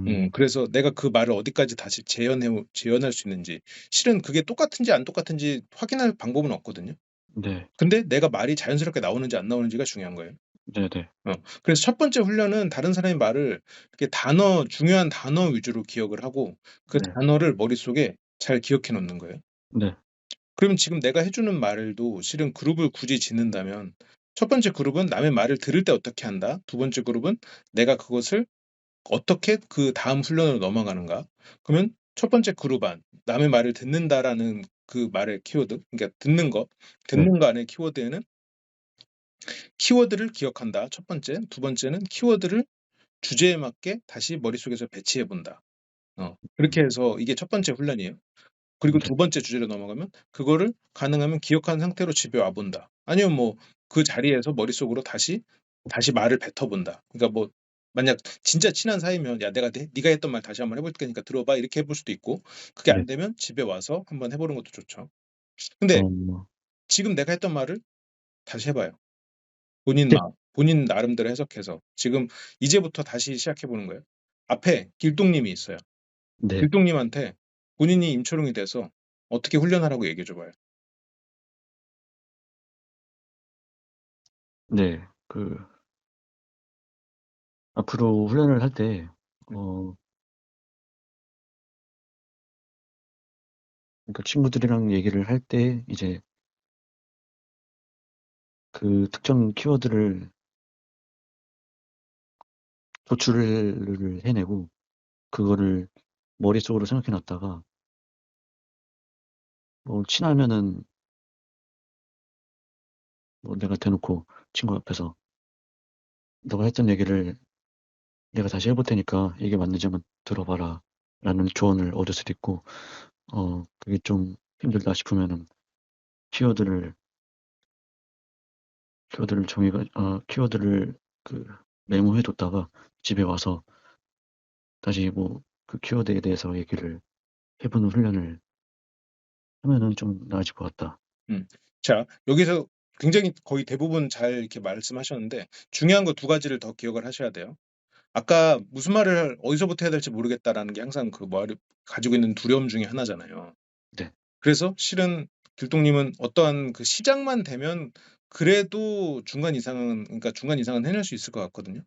음. 그래서 내가 그 말을 어디까지 다시 재현할 수 있는지 실은 그게 똑같은지 안 똑같은지 확인할 방법은 없거든요. 네. 근데 내가 말이 자연스럽게 나오는지 안 나오는지가 중요한 거예요. 네네. 어 그래서 첫 번째 훈련은 다른 사람의 말을 이렇게 중요한 단어 위주로 기억을 하고 그 네. 단어를 머릿속에 잘 기억해 놓는 거예요. 네. 그러면 지금 내가 해 주는 말도 실은 그룹을 굳이 짓는다면 첫 번째 그룹은 남의 말을 들을 때 어떻게 한다. 두 번째 그룹은 내가 그것을 어떻게 그 다음 훈련으로 넘어가는가. 그러면 첫 번째 그룹 안 남의 말을 듣는다라는 그 말의 키워드, 그러니까 네. 듣는 거 안에 키워드에는 키워드를 기억한다. 첫 번째, 두 번째는 키워드를 주제에 맞게 다시 머릿속에서 배치해 본다. 그렇게 음. 해서 이게 첫 번째 훈련이에요. 그리고 네. 두 번째 주제로 넘어가면 그거를 가능하면 기억한 상태로 집에 와 본다. 아니면 뭐 그 자리에서 머릿속으로 다시 말을 뱉어 본다. 그러니까 뭐 만약 진짜 친한 사이면 "야 내가 네가 했던 말 다시 한번 해볼 테니까 들어봐." 이렇게 해볼 수도 있고 그게 안 네. 되면 집에 와서 한번 해 보는 것도 좋죠. 근데 어. 지금 내가 했던 말을 다시 해 봐요. 네. 본인 나름대로 해석해서 지금 이제부터 다시 시작해 보는 거예요. 앞에 길동님이 있어요. 네. 길동님한테 본인이 임초롱이 돼서 어떻게 훈련하라고 얘기해 줘 봐요. 네. 앞으로 훈련을 할 때 음. 그러니까 친구들이랑 얘기를 할 때 이제 그 특정 키워드를 도출을 해내고 그거를 머릿속으로 생각해 놨다가 뭐 친하면은 뭐 내가 대놓고 친구 앞에서 "너가 했던 얘기를 내가 다시 해볼 테니까 이게 맞는지 한번 들어 봐라."라는 조언을 얻을 수도 있고 그게 좀 힘들다 싶으면은 키워드를 키워드를 그 메모해 뒀다가 집에 와서 다시 뭐 그 키워드에 대해서 얘기를 해 보는 훈련을 하면은 좀 나아질 것 같다. 음. 자, 여기서 굉장히 거의 대부분 잘 이렇게 말씀하셨는데 중요한 거 두 가지를 더 기억을 하셔야 돼요. 아까 무슨 말을 어디서부터 해야 될지 모르겠다라는 게 항상 그 말이 가지고 있는 두려움 중에 하나잖아요. 네. 그래서 실은 길동님은 어떠한 그 시작만 되면 그래도 중간 이상은 해낼 수 있을 것 같거든요.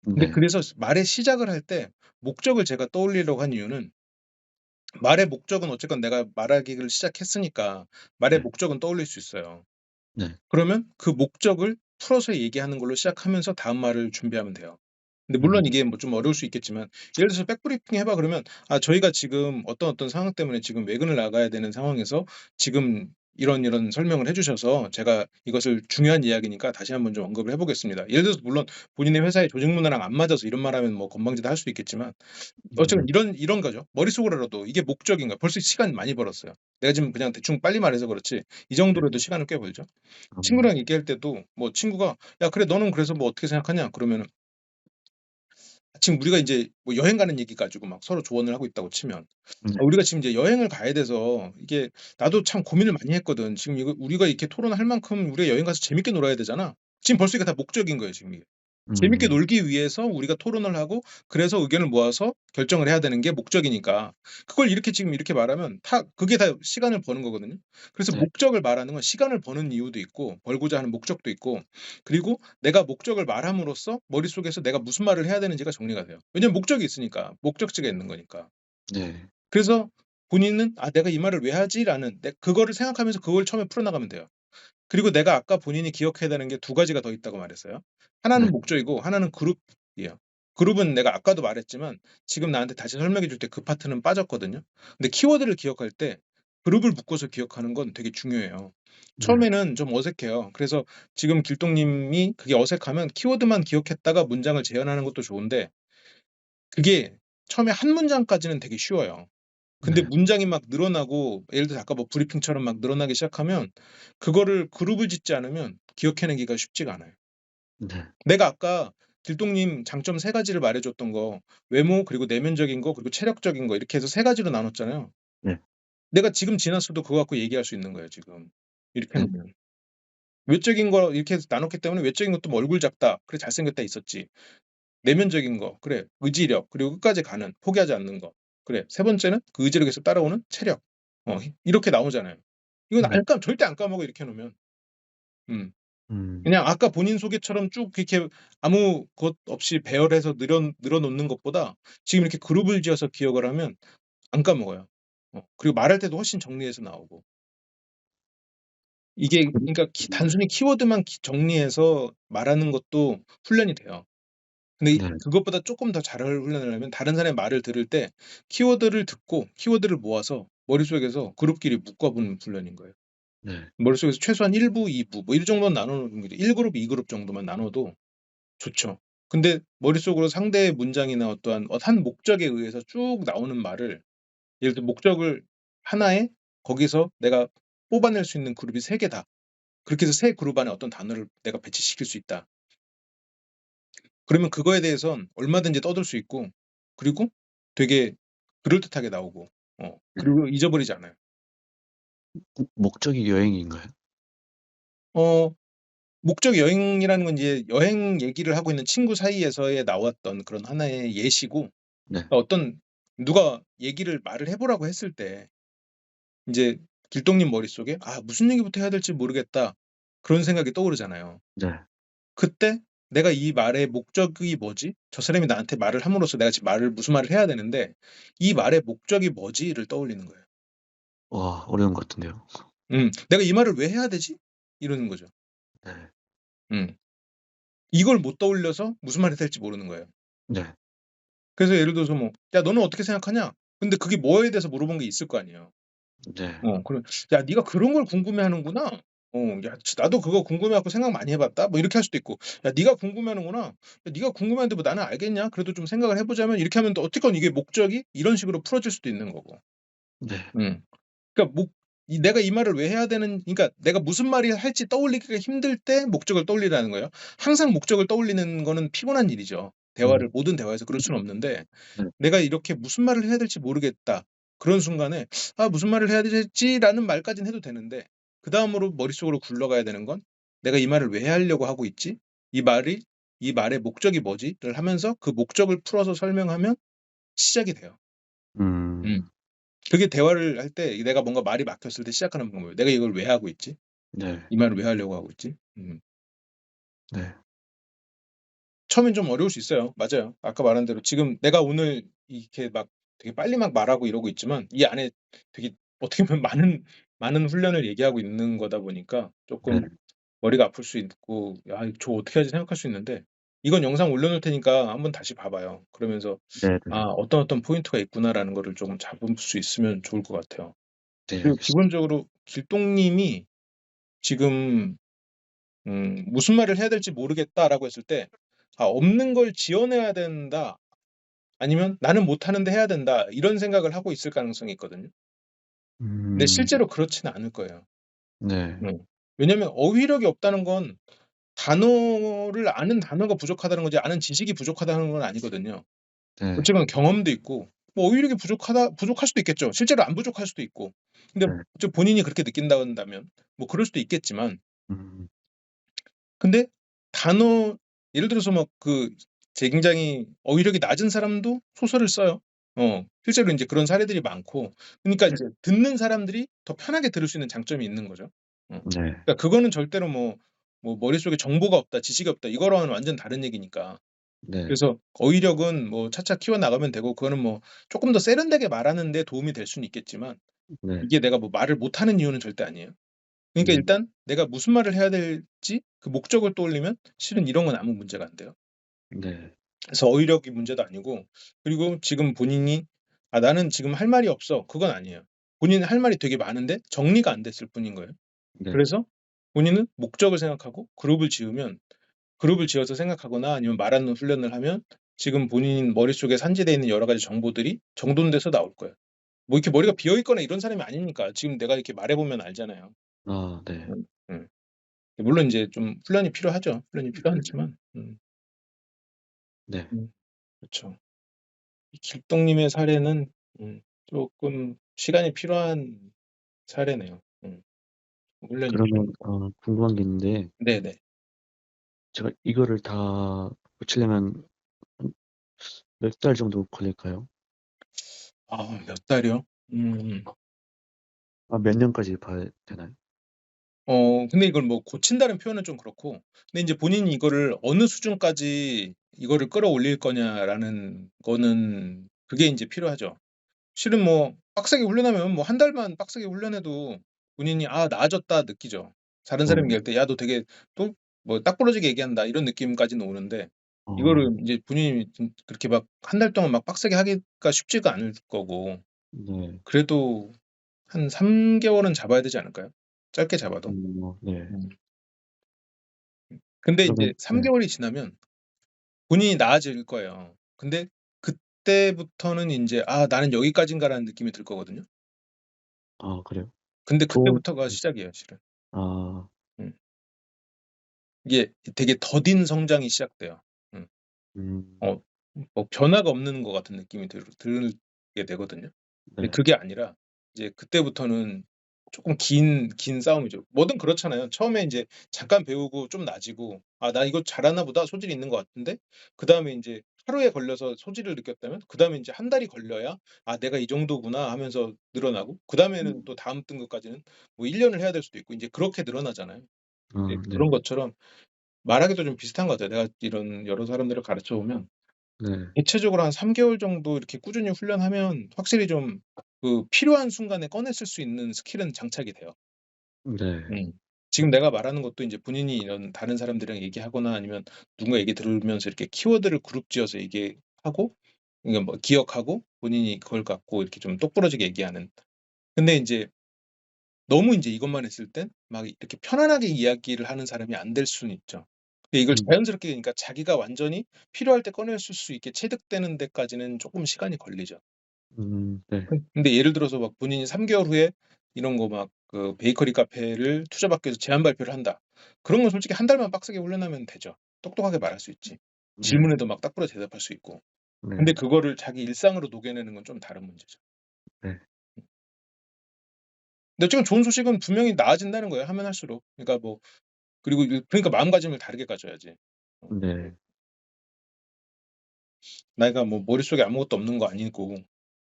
근데 네. 그래서 말의 시작을 할 때 목적을 제가 떠올리려고 한 이유는 말의 목적은 어쨌건 내가 말하기를 시작했으니까 말의 네. 목적은 떠올릴 수 있어요. 네. 그러면 그 목적을 풀어서 얘기하는 걸로 시작하면서 다음 말을 준비하면 돼요. 근데 물론 음. 이게 뭐 좀 어려울 수 있겠지만 예를 들어서 백브리핑 해 봐 그러면 "아 저희가 지금 어떤 상황 때문에 지금 외근을 나가야 되는 상황에서 지금 이런 설명을 해 주셔서 제가 이것을 중요한 이야기니까 다시 한번 좀 언급을 해 보겠습니다." 예를 들어서 물론 본인의 회사의 조직 문화랑 안 맞아서 이런 말하면 뭐 건방지다 할 수도 있겠지만 어쨌든 네. 이런 거죠. 머릿속으로라도 이게 목적인가 벌써 시간 많이 벌었어요. 내가 지금 그냥 대충 빨리 말해서 그렇지 이 네. 정도로 해도 시간을 꽤 벌죠. 음. 친구랑 얘기할 때도 뭐 친구가 "야 그래 너는 그래서 뭐 어떻게 생각하냐?" 그러면은 지금 우리가 인제 뭐 여행 가는 얘기 가지고 막 서로 조언을 하고 있다고 치면 네. 우리가 지금 이제 여행을 가야 돼서 이게 나도 참 고민을 많이 했거든. 지금 이거 우리가 이렇게 토론할 만큼 우리가 여행 가서 재밌게 놀아야 되잖아. 지금 벌써 이게 다 목적인 거예요 지금 이게. 재밌게 음. 놀기 위해서 우리가 토론을 하고 그래서 의견을 모아서 결정을 해야 되는 게 목적이니까 그걸 이렇게 지금 이렇게 말하면 그게 다 시간을 버는 거거든요. 그래서 네. 목적을 말하는 건 시간을 버는 이유도 있고 벌고자 하는 목적도 있고 그리고 내가 목적을 말함으로써 머릿속에서 내가 무슨 말을 해야 되는지가 정리가 돼요. 왜냐면 목적이 있으니까. 목적지가 있는 거니까. 네. 그래서 본인은 '아 내가 이 말을 왜 하지?'라는 그거를 생각하면서 그걸 처음에 풀어나가면 돼요. 그리고 내가 아까 본인이 기억해야 되는 게 두 가지가 더 있다고 말했어요. 하나는 네. 목적이고 하나는 그룹이에요. 그룹은 내가 아까도 말했지만 지금 나한테 다시 설명해 줄 때 그 파트는 빠졌거든요. 근데 키워드를 기억할 때 그룹을 묶어서 기억하는 건 되게 중요해요. 네. 처음에는 좀 어색해요. 그래서 지금 길동님이 그게 어색하면 키워드만 기억했다가 문장을 재현하는 것도 좋은데 그게 처음에 한 문장까지는 되게 쉬워요. 근데 네. 문장이 막 늘어나고 예를 들어서 아까 뭐 브리핑처럼 막 늘어나기 시작하면 그거를 그룹을 짓지 않으면 기억해내기가 쉽지가 않아요. 네. 내가 아까 길동님 장점 세 가지를 말해 줬던 거 외모 그리고 내면적인 거 그리고 체력적인 거 이렇게 해서 세 가지로 나눴잖아요. 네. 내가 지금 지났어도 그거 갖고 얘기할 수 있는 거예요 지금. 이렇게 해 네. 놓으면. 외적인 거 이렇게 해서 나눴기 때문에 외적인 것도 뭐 얼굴 작다. 그래 잘생겼다 있었지. 내면적인 거. 그래. 의지력. 그리고 끝까지 가는 포기하지 않는 거. 그래. 세 번째는 그 의지를 계속 따라오는 체력. 이렇게 나오잖아요. 이건 네. 절대 안 까먹어 이렇게 해 놓으면. 음. 음. 그냥 아까 본인 소개처럼 쭉 이렇게 아무 것 없이 배열해서 늘어 놓는 것보다 지금 이렇게 그룹을 지어서 기억을 하면 안 까먹어요. 그리고 말할 때도 훨씬 정리해서 나오고. 이게 그러니까 단순히 키워드만 정리해서 말하는 것도 훈련이 돼요. 근데 네. 그것보다 조금 더 잘 훈련을 하면 다른 사람의 말을 들을 때 키워드를 듣고 키워드를 모아서 머릿속에서 그룹끼리 묶어보는 훈련인 거예요. 네. 머릿속에서 최소한 1부, 2부 뭐 이 정도는 나눠 놓는 거죠. 1그룹, 2그룹 정도만 나눠도 좋죠. 근데 머릿속으로 상대의 문장이나 어떠한 한 목적에 의해서 쭉 나오는 말을 예를 들어 목적을 하나에 거기서 내가 뽑아낼 수 있는 그룹이 3 개다. 그렇게 해서 세 그룹 안에 어떤 단어를 내가 배치시킬 수 있다. 그러면 그거에 대해선 얼마든지 떠들 수 있고 그리고 되게 그럴듯하게 나오고 네. 그리고 잊어버리지 않아요. 목적이 여행인가요? 어 목적 여행이라는 건 이제 여행 얘기를 하고 있는 친구 사이에서의 나왔던 그런 하나의 예시고 네. 어떤 누가 얘기를 말을 해 보라고 했을 때 인제 길동님 머릿속에 '아 무슨 얘기부터 해야 될지 모르겠다.' 그런 생각이 떠오르잖아요. 네. 그때 '내가 이 말의 목적이 뭐지? 저 사람이 나한테 말을 함으로써 내가 지금 말을 무슨 말을 해야 되는데 이 말의 목적이 뭐지?'를 떠올리는 거예요. 와 어려운 것 같은데요. '내가 이 말을 왜 해야 되지?' 이러는 거죠. 네. 음. 이걸 못 떠올려서 무슨 말을 해야 될지 모르는 거예요. 네. 그래서 예를 들어서 뭐 "야 너는 어떻게 생각하냐?" 근데 그게 뭐에 대해서 물어본 게 있을 거 아니에요. 네. 그럼 "야 네가 그런 걸 궁금해하는구나. 야 나도 그거 궁금해 갖고 생각 많이 해 봤다." 뭐 이렇게 할 수도 있고 "야 네가 궁금해하는구나. 야 네가 궁금해하는데 뭐 나는 알겠냐? 그래도 좀 생각을 해 보자면." 이렇게 하면 또 어쨌건 이게 목적이 이런 식으로 풀어질 수도 있는 거고. 네. 음. 그러니까 내가 이 말을 왜 해야 되는 그러니까 내가 무슨 말을 할지 떠올리기가 힘들 때 목적을 떠올리라는 거예요. 항상 목적을 떠올리는 거는 피곤한 일이죠. 음. 모든 대화에서 그럴 수는 없는데 네. 내가 이렇게 '무슨 말을 해야 될지 모르겠다.' 그런 순간에 '아 무슨 말을 해야 되지?'라는 말까지는 해도 되는데 그다음으로 머릿속으로 굴러가야 되는 건 '내가 이 말을 왜 하려고 하고 있지? 이 말이 이 말의 목적이 뭐지?'를 하면서 그 목적을 풀어서 설명하면 시작이 돼요. 음. 음. 그게 대화를 할 때 내가 뭔가 말이 막혔을 때 시작하는 방법이에요. '내가 이걸 왜 하고 있지? 네. 이 말을 왜 하려고 하고 있지?' 네. 처음엔 좀 어려울 수 있어요. 맞아요. 아까 말한 대로 지금 내가 오늘 이렇게 막 되게 빨리 막 말하고 이러고 있지만 이 안에 되게 어떻게 보면 많은 훈련을 얘기하고 있는 거다 보니까 네. 쪼끔 머리가 아플 수 있고 '야 저 어떻게 하지?' 생각할 수 있는데 이건 영상 올려 놓을 테니까 한번 다시 봐 봐요. 그러면서 네네. '아 어떤 포인트가 있구나.'라는 거를 쪼금 잡을 수 있으면 좋을 것 같아요. 네 그리고 알겠습니다. 기본적으로 길동님이 지금 "무슨 말을 해야 될지 모르겠다."라고 했을 때 없는 걸 지어내야 된다. 아니면 '나는 못하는데 해야 된다.' 이런 생각을 하고 있을 가능성이 있거든요. 근데 음. 실제로 그렇지는 않을 거예요. 네. 음. 왜냐면 어휘력이 없다는 건 단어를 아는 단어가 부족하다는 거지 아는 지식이 부족하다는 건 아니거든요. 네. 어쨌건 경험도 있고 뭐 어휘력이 부족할 수도 있겠죠. 실제로 안 부족할 수도 있고. 근데 네. 본인이 그렇게 느낀다고 한다면 뭐 그럴 수도 있겠지만 음. 근데 단어 예를 들어서 막 굉장히 어휘력이 낮은 사람도 소설을 써요. 실제로 인제 그런 사례들이 많고 그러니까 네. 이제 듣는 사람들이 더 편하게 들을 수 있는 장점이 있는 거죠. 네. 그러니까 그거는 절대로 뭐 '머릿속에 정보가 없다. 지식이 없다.' 이거랑은 완전 다른 얘기니까. 네. 그래서 어휘력은 뭐 차차 키워나가면 되고 그거는 뭐 쪼끔 더 세련되게 말하는 데 도움이 될 수는 있겠지만 네. 이게 내가 뭐 말을 못하는 이유는 절대 아니에요. 그러니까 음. 일단 내가 무슨 말을 해야 될지 그 목적을 떠올리면 실은 이런 건 아무 문제가 안 돼요. 네. 그래서 어휘력이 문제도 아니고 그리고 지금 본인이 '아 나는 지금 할 말이 없어.' 그건 아니에요. 본인은 할 말이 되게 많은데 정리가 안 됐을 뿐인 거예요. 네. 그래서 본인은 목적을 생각하고 그룹을 지어서 생각하거나 아니면 말하는 훈련을 하면 지금 본인 머릿속에 산지되어 있는 여러 가지 정보들이 정돈돼서 나올 거예요. 뭐 이렇게 머리가 비어 있거나 이런 사람이 아니니까 지금 내가 이렇게 말해 보면 알잖아요. 아 네. 음 음. 물론 인제 좀 훈련이 필요하죠. 훈련이 필요하지만 네. 그쵸. 이 길동님의 사례는 쪼끔 시간이 필요한 사례네요. 훈련이 그러면 필요한. 궁금한 게 있는데 네네. 제가 이거를 다 고치려면 한 몇 달 정도 걸릴까요? 아 몇 달이요? 음. 몇 년까지 봐야 되나요? 근데 이걸 뭐 고친다는 표현은 좀 그렇고 근데 인제 본인이 이거를 어느 수준까지 이거를 끌어올릴 거냐라는 거는 그게 인제 필요하죠. 실은 뭐 빡세게 훈련하면 뭐 한 달만 빡세게 훈련해도 본인이 '아 나아졌다.' 느끼죠. 다른 사람이 어. 얘기할 때 '야 너 되게 또 뭐 딱 부러지게 얘기한다.' 이런 느낌까지는 오는데 어. 이거를 인제 본인이 좀 그렇게 막 한 달 동안 막 빡세게 하기가 쉽지가 않을 거고 네. 그래도 한 3 개월은 잡아야 되지 않을까요? 짧게 잡아도. 네. 음. 근데 인제 그러면 3 네. 개월이 지나면 본인이 나아질 거예요. 근데 그때부터는 인제 '아 나는 여기까지인가.'라는 느낌이 들 거거든요. 아 그래요? 근데 좋은 그때부터가 시작이에요 실은. 아. 음. 이게 되게 더딘 성장이 시작돼요. 음. 음. 어 뭐 변화가 없는 것 같은 느낌이 들게 되거든요. 근데 네. 그게 아니라 이제 그때부터는 쪼끔 긴 싸움이죠. 뭐든 그렇잖아요. 처음에 인제 잠깐 배우고 좀 나아지고 '아 나 이거 잘하나 보다. 소질이 있는 것 같은데.' 그다음에 인제 하루에 걸려서 소질을 느꼈다면 그다음에 인제 한 달이 걸려야 '아 내가 이 정도구나.' 하면서 늘어나고 그다음에는 또 음. 다음 등급까지는 뭐 1 년을 해야 될 수도 있고 인제 그렇게 늘어나잖아요. 네 아 네. 그런 것처럼 말하기도 좀 비슷한 것 같아요. 내가 이런 여러 사람들을 가르쳐 보면 네. 대체적으로 한 3 개월 정도 이렇게 꾸준히 훈련하면 확실히 좀 그 필요한 순간에 꺼내 쓸 수 있는 스킬은 장착이 돼요. 네. 음. 지금 내가 말하는 것도 인제 본인이 이런 다른 사람들이랑 얘기하거나 아니면 누군가 얘기 들으면서 이렇게 키워드를 그룹 지어서 얘기하고 그러니까 뭐 기억하고 본인이 그걸 갖고 이렇게 좀 똑부러지게 얘기하는. 근데 인제 너무 인제 이것만 했을 땐 막 이렇게 편안하게 이야기를 하는 사람이 안 될 수는 있죠. 근데 이걸 음. 자연스럽게 그러니까 자기가 완전히 필요할 때 꺼낼 수 있게 체득되는 데까지는 쪼끔 시간이 걸리죠. 네. 근데 예를 들어서 막 본인이 3 개월 후에 이런 거 막 그 베이커리 카페를 투자받기 위해서 제안 발표를 한다. 그런 건 솔직히 한 달만 빡세게 훈련하면 되죠. 똑똑하게 말할 수 있지. 네. 질문에도 막 딱 부러져 대답할 수 있고. 근데 네. 그거를 자기 일상으로 녹여내는 건 좀 다른 문제죠. 네. 근데 어쨌건 좋은 소식은 분명히 나아진다는 거예요, 하면 할수록. 그러니까 뭐 그리고 그러니까 마음가짐을 다르게 가져야지. 어. 네. 내가 뭐 머릿속에 아무것도 없는 거 아니고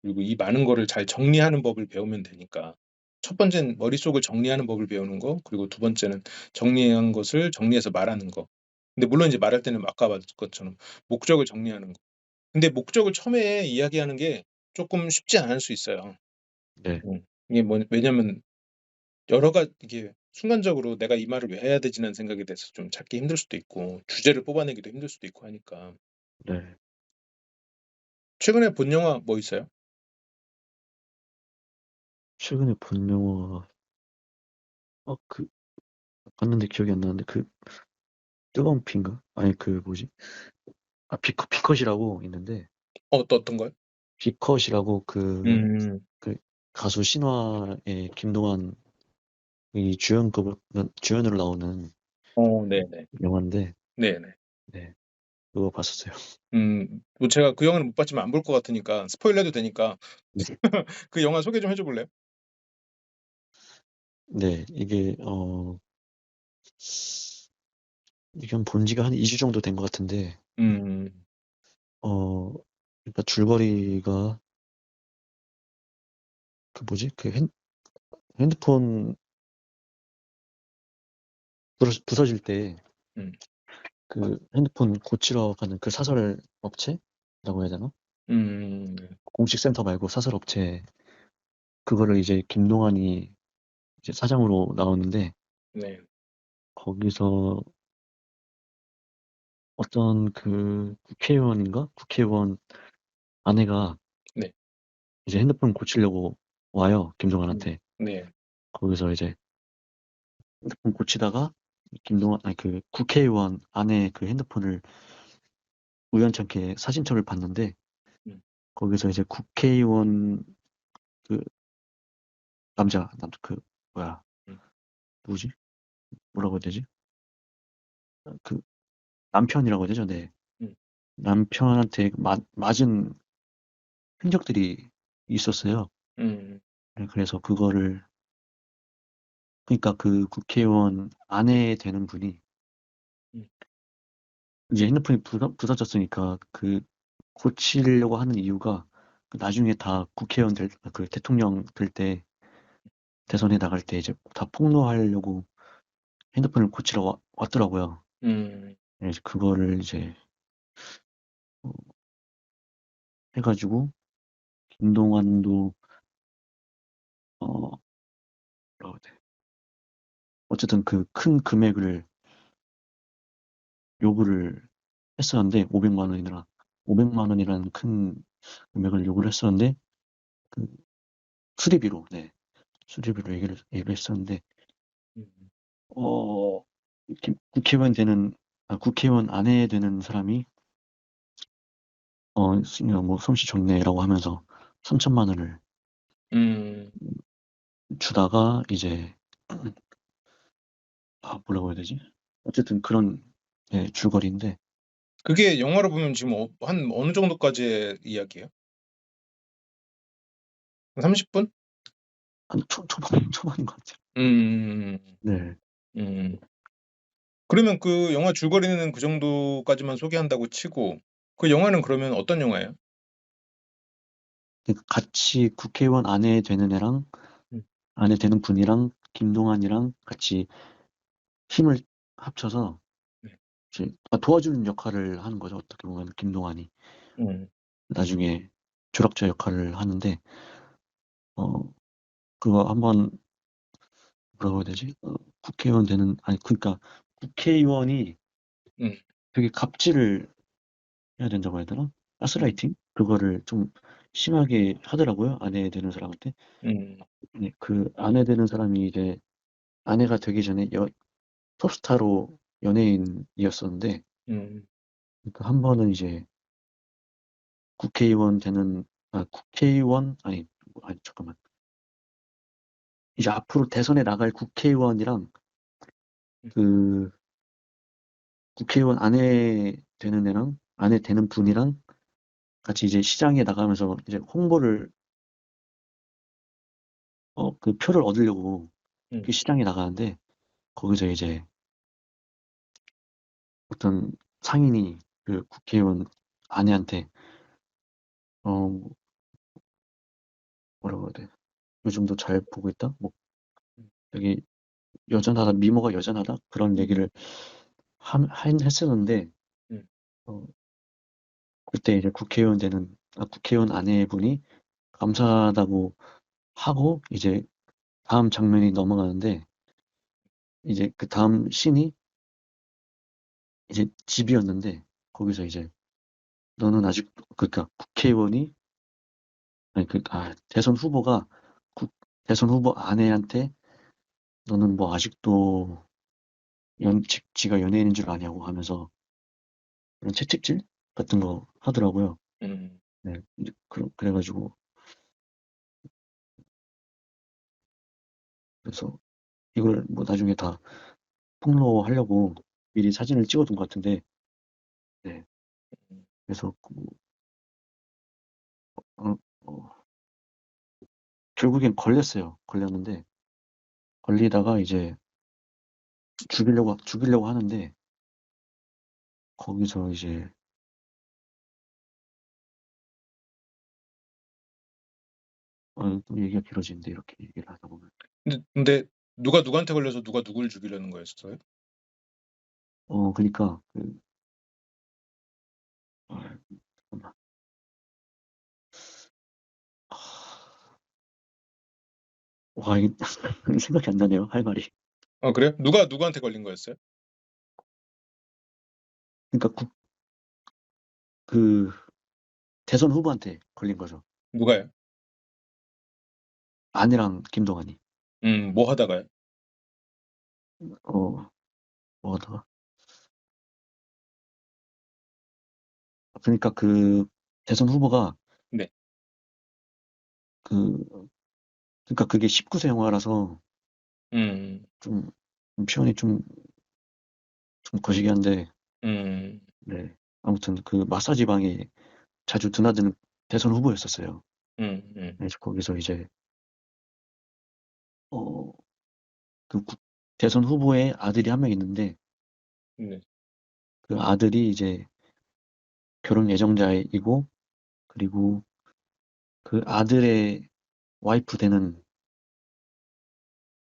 그리고 이 많은 거를 잘 정리하는 법을 배우면 되니까. 첫 번째는 머릿속을 정리하는 법을 배우는 거 그리고 두 번째는 정리한 것을 정리해서 말하는 거. 근데 물론 이제 말할 때는 아까 말했 것처럼 목적을 정리하는 거. 근데 목적을 처음에 이야기하는 게 쪼끔 쉽지 않을 수 있어요. 네. 이게 왜냐면 이게 순간적으로 '내가 이 말을 왜 해야 되지?'라는 생각에 대해서 좀 찾기 힘들 수도 있고 주제를 뽑아내기도 힘들 수도 있고 하니까. 네. 최근에 본 영화 뭐 있어요? 최근에 본 영화 봤는데 기억이 안 나는데 뜨거운 피인가? 아니 뭐지? 비컷이라고 있는데 어떤 거요? 비컷이라고 음. 그 가수 신화의 김동완이 주연으로 나오는 네네. 영화인데 네네. 네. 그거 봤었어요. 뭐 제가 그 영화는 못 봤지만 안 볼 것 같으니까 스포일러 해도 되니까 네. 그 영화 소개 좀 해줘 볼래요? 네. 이게 본 지가 한 2주 정도 된 것 같은데 음. 어 그러니까 줄거리가 뭐지? 핸드폰 부서질 때 음. 핸드폰 고치러 가는 그 사설 업체라고 해야 되나? 네. 공식 센터 말고 사설 업체 그거를 이제 김동완이 이제 사장으로 나오는데 네. 거기서 어떤 국회의원 아내가 네. 이제 핸드폰 고치려고 와요, 김동완한테. 네. 거기서 이제 핸드폰 고치다가 김동완 아니 국회의원 아내 핸드폰을 우연찮게 사진첩을 봤는데 음. 거기서 이제 국회의원 그 뭐야 음. 누구지? 뭐라고 해야 되지? 그 남편이라고 해야 되죠? 네. 음. 남편한테 맞은 흔적들이 있었어요. 음. 네 그래서 그거를 그러니까 국회의원 아내 되는 분이 음. 이제 핸드폰이 부서졌으니까 고치려고 하는 이유가 나중에 다 국회의원 대통령 될 때 대선에 나갈 때 이제 다 폭로하려고 핸드폰을 고치러 왔더라고요. 음. 네, 이제 그거를 이제 어, 해가지고 김동완도 어 뭐라고 해야 돼? 어쨌든 그 큰 금액을 요구를 했었는데 500만 원이라는 큰 금액을 요구를 했었는데 그 수리비로 네 수리비로 얘기를 했었는데 음. 어 국회의원 되는 국회의원 아내 되는 사람이 뭐 솜씨 좋네라고 하면서 3천만 원을 음. 주다가 이제 뭐라고 해야 되지? 어쨌든 그런 예, 줄거리인데 그게 영화로 보면 지금 한 어느 정도까지의 이야기예요? 30분? 한 초반인 것 같아요. 음. 네. 음. 그러면 그 영화 줄거리는 그 정도까지만 소개한다고 치고 그 영화는 그러면 어떤 영화예요? 그러니까 같이 국회의원 아내 되는 애랑 음. 아내 되는 분이랑 김동완이랑 같이 힘을 합쳐서 네. 이제 도와주는 역할을 하는 거죠. 어떻게 보면 김동완이 음. 나중에 조력자 역할을 하는데 어 그거 한번 뭐라고 해야 되지? 국회의원 되는 그러니까 국회의원이 음. 되게 갑질을 해야 된다고 해야 되나? 음. 가스라이팅? 그거를 좀 심하게 하더라고요. 아내 되는 사람한테. 음. 네, 그 아내 되는 사람이 이제 아내가 되기 전에 톱스타로 연예인이었었는데 음. 그러니까 한 번은 이제 국회의원 되는 국회의원 아니 잠깐만 이제 앞으로 대선에 나갈 국회의원이랑 음. 그 국회의원 아내 되는 분이랑 같이 이제 시장에 나가면서 이제 홍보를 그 표를 얻으려고 그 음. 시장에 나가는데 거기서 이제 어떤 상인이 그 국회의원 아내한테 뭐 뭐라고 해야 돼? 요즘도 잘 보고 있다? 뭐 음. 되게 여전하다, 미모가 여전하다? 그런 음. 얘기를 했었는데 음. 어, 그때 이제 국회의원 아내분이 감사하다고 하고 이제 다음 장면이 넘어가는데 이제 그 다음 씬이 이제 집이었는데 거기서 이제 너는 아직 그러니까 국회의원이 아니 대선 후보가 국, 대선 후보 아내한테 너는 뭐 아직도 지가 연예인인 줄 아냐고 하면서 그런 채찍질 같은 거 하더라고요. 음. 네, 이제 그래가지고 그래서 이걸 뭐 나중에 다 폭로하려고 미리 사진을 찍어둔 것 같은데, 네, 음. 그래서 어, 어, 결국엔 걸렸어요. 걸렸는데 걸리다가 이제 죽이려고 하는데 거기서 이제 또 얘기가 길어지는데 이렇게 얘기를 하다 보면 근데 누가 누구한테 걸려서 누가 누굴 죽이려는 거였어요? 그러니까 아, 잠깐만. 와 이게 생각이 안 나네요. 할 말이. 아, 그래요? 누가 누구한테 걸린 거였어요? 그러니까 그 대선 후보한테 걸린 거죠. 누가요? 아내랑 김동완이. 뭐 하다가요? 뭐 하다가. 그러니까 그 대선 후보가 네. 그 그러니까 그게 19세 영화라서 음. 좀 표현이 좀 거시기한데 음. 네. 아무튼 그 마사지 방에 자주 드나드는 대선 후보였었어요. 음. 음. 그래서 거기서 이제 어 그 대선 후보의 아들이 한 명 있는데 네. 그 아들이 이제 결혼 예정자이고 그리고 그 아들의 와이프 되는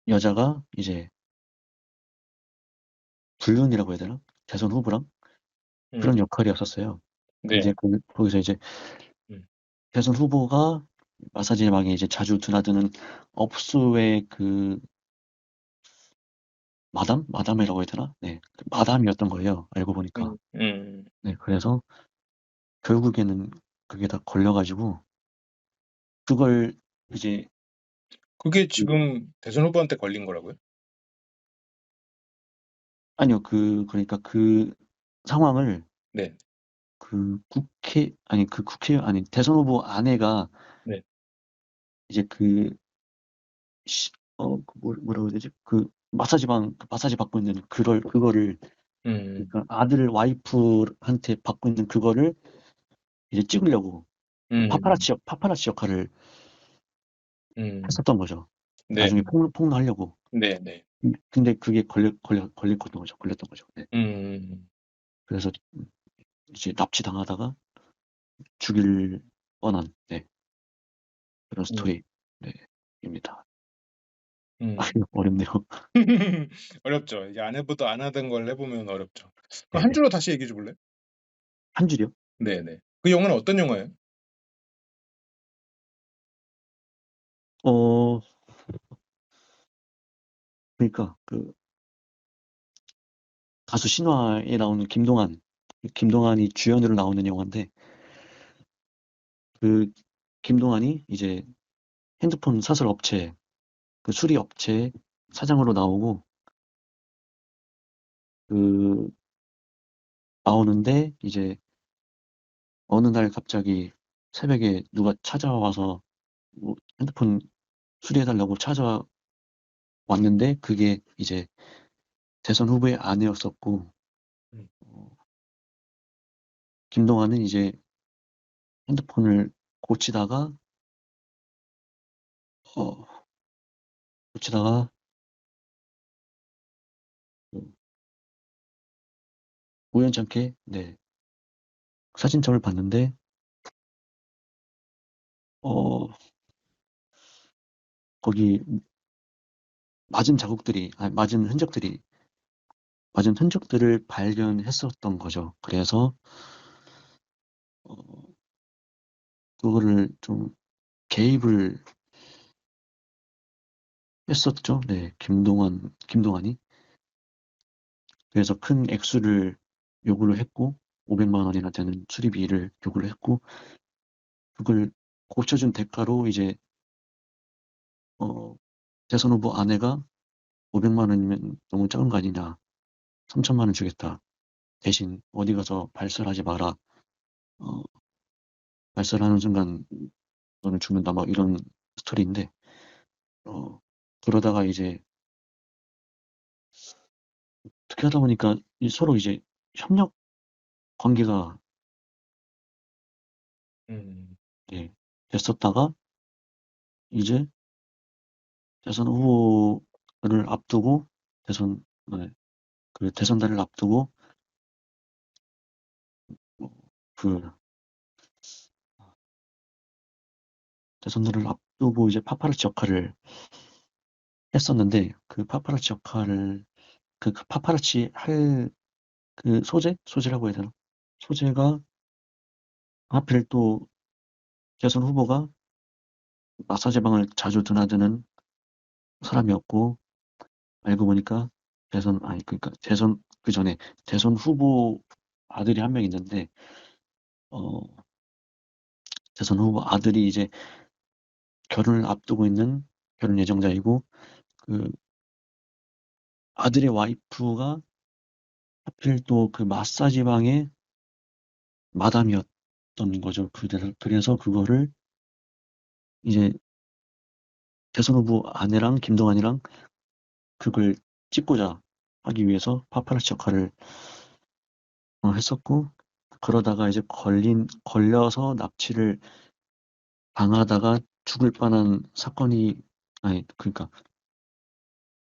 여자가 이제 불륜이라고 해야 되나? 대선 후보랑 그런 음. 역할이었었어요. 네. 근데 거기서 이제 음. 대선 후보가 마사지방에 이제 자주 드나드는 업소의 마담이라고 해야 되나? 네. 마담이었던 거예요. 알고 보니까. 음. 음. 네. 그래서 결국에는 그게 다 걸려가지고 그걸 이제 그게 그 지금 대선 후보한테 걸린 거라고요? 아니요. 그러니까 그 상황을 네. 아니 대선 후보 아내가 네. 이제 뭐라고 해야 되지? 마사지 받고 있는 그거를 음. 그러니까 아들 와이프한테 받고 있는 그거를 이제 찍으려고 음. 파파라치 역할을 음. 했었던 거죠. 네. 나중에 폭로하려고. 네네. 근데 그게 걸렸던 거죠. 네. 음. 그래서 이제 납치당하다가 죽일 뻔한, 네, 그런 음. 스토리, 네, 입니다. 아, 음. 이거 어렵네요. 어렵죠. 이제 안 해보도 안 하던 걸 해보면 어렵죠. 그럼 한 네. 줄로 다시 얘기해 줘 볼래요? 한 줄이요? 네네. 그 영화는 어떤 영화예요? 어, 그러니까 가수 신화에 나오는 김동완이 주연으로 나오는 영화인데 그 김동완이 이제 핸드폰 사설 업체 수리 업체 사장으로 나오고 그 나오는데 이제 어느 날 갑자기 새벽에 누가 찾아와서 뭐 핸드폰 수리해 달라고 찾아왔는데 그게 이제 대선 후보의 아내였었고 음. 어, 김동완은 이제 핸드폰을 고치다가 어, 고치다가 그 우연찮게 네, 사진첩을 봤는데 어, 거기 맞은 흔적들을 발견했었던 거죠. 그래서 어, 그거를 좀 개입을 했었죠. 네, 김동완이. 그래서 큰 액수를 요구를 했고, 500만 원이나 되는 수리비를 요구를 했고, 그걸 고쳐준 대가로 이제, 어, 대선 후보 아내가 500만 원이면 너무 작은 거 아니냐. 3천만 원 주겠다. 대신 어디 가서 발설하지 마라. 어, 발설하는 순간 너는 죽는다. 막 이런 스토리인데, 어, 그러다가 이제 어떻게 하다 보니까 서로 이제 협력 관계가 음. 예, 됐었다가 이제 대선 후보를 앞두고 대선 네, 그 대선달을 앞두고 어, 그 대선달을 앞두고 이제 파파라치 역할을 했었는데 그 파파라치 역할을 그 파파라치 할 그 소재라고 해야 되나? 소재가 하필 또 대선 후보가 마사지방을 자주 드나드는 사람이었고 알고 보니까 그러니까 대선 그 전에 대선 후보 아들이 한 명 있는데 어 대선 후보 아들이 이제 결혼을 앞두고 있는 결혼 예정자이고 그 아들의 와이프가 하필 또 그 마사지방의 마담이었던 거죠. 그래서 그거를 이제 대선 후보 아내랑 김동완이랑 그걸 찍고자 하기 위해서 파파라치 역할을 했었고 그러다가 이제 걸려서 납치를 당하다가 죽을 뻔한 사건이 아니 그러니까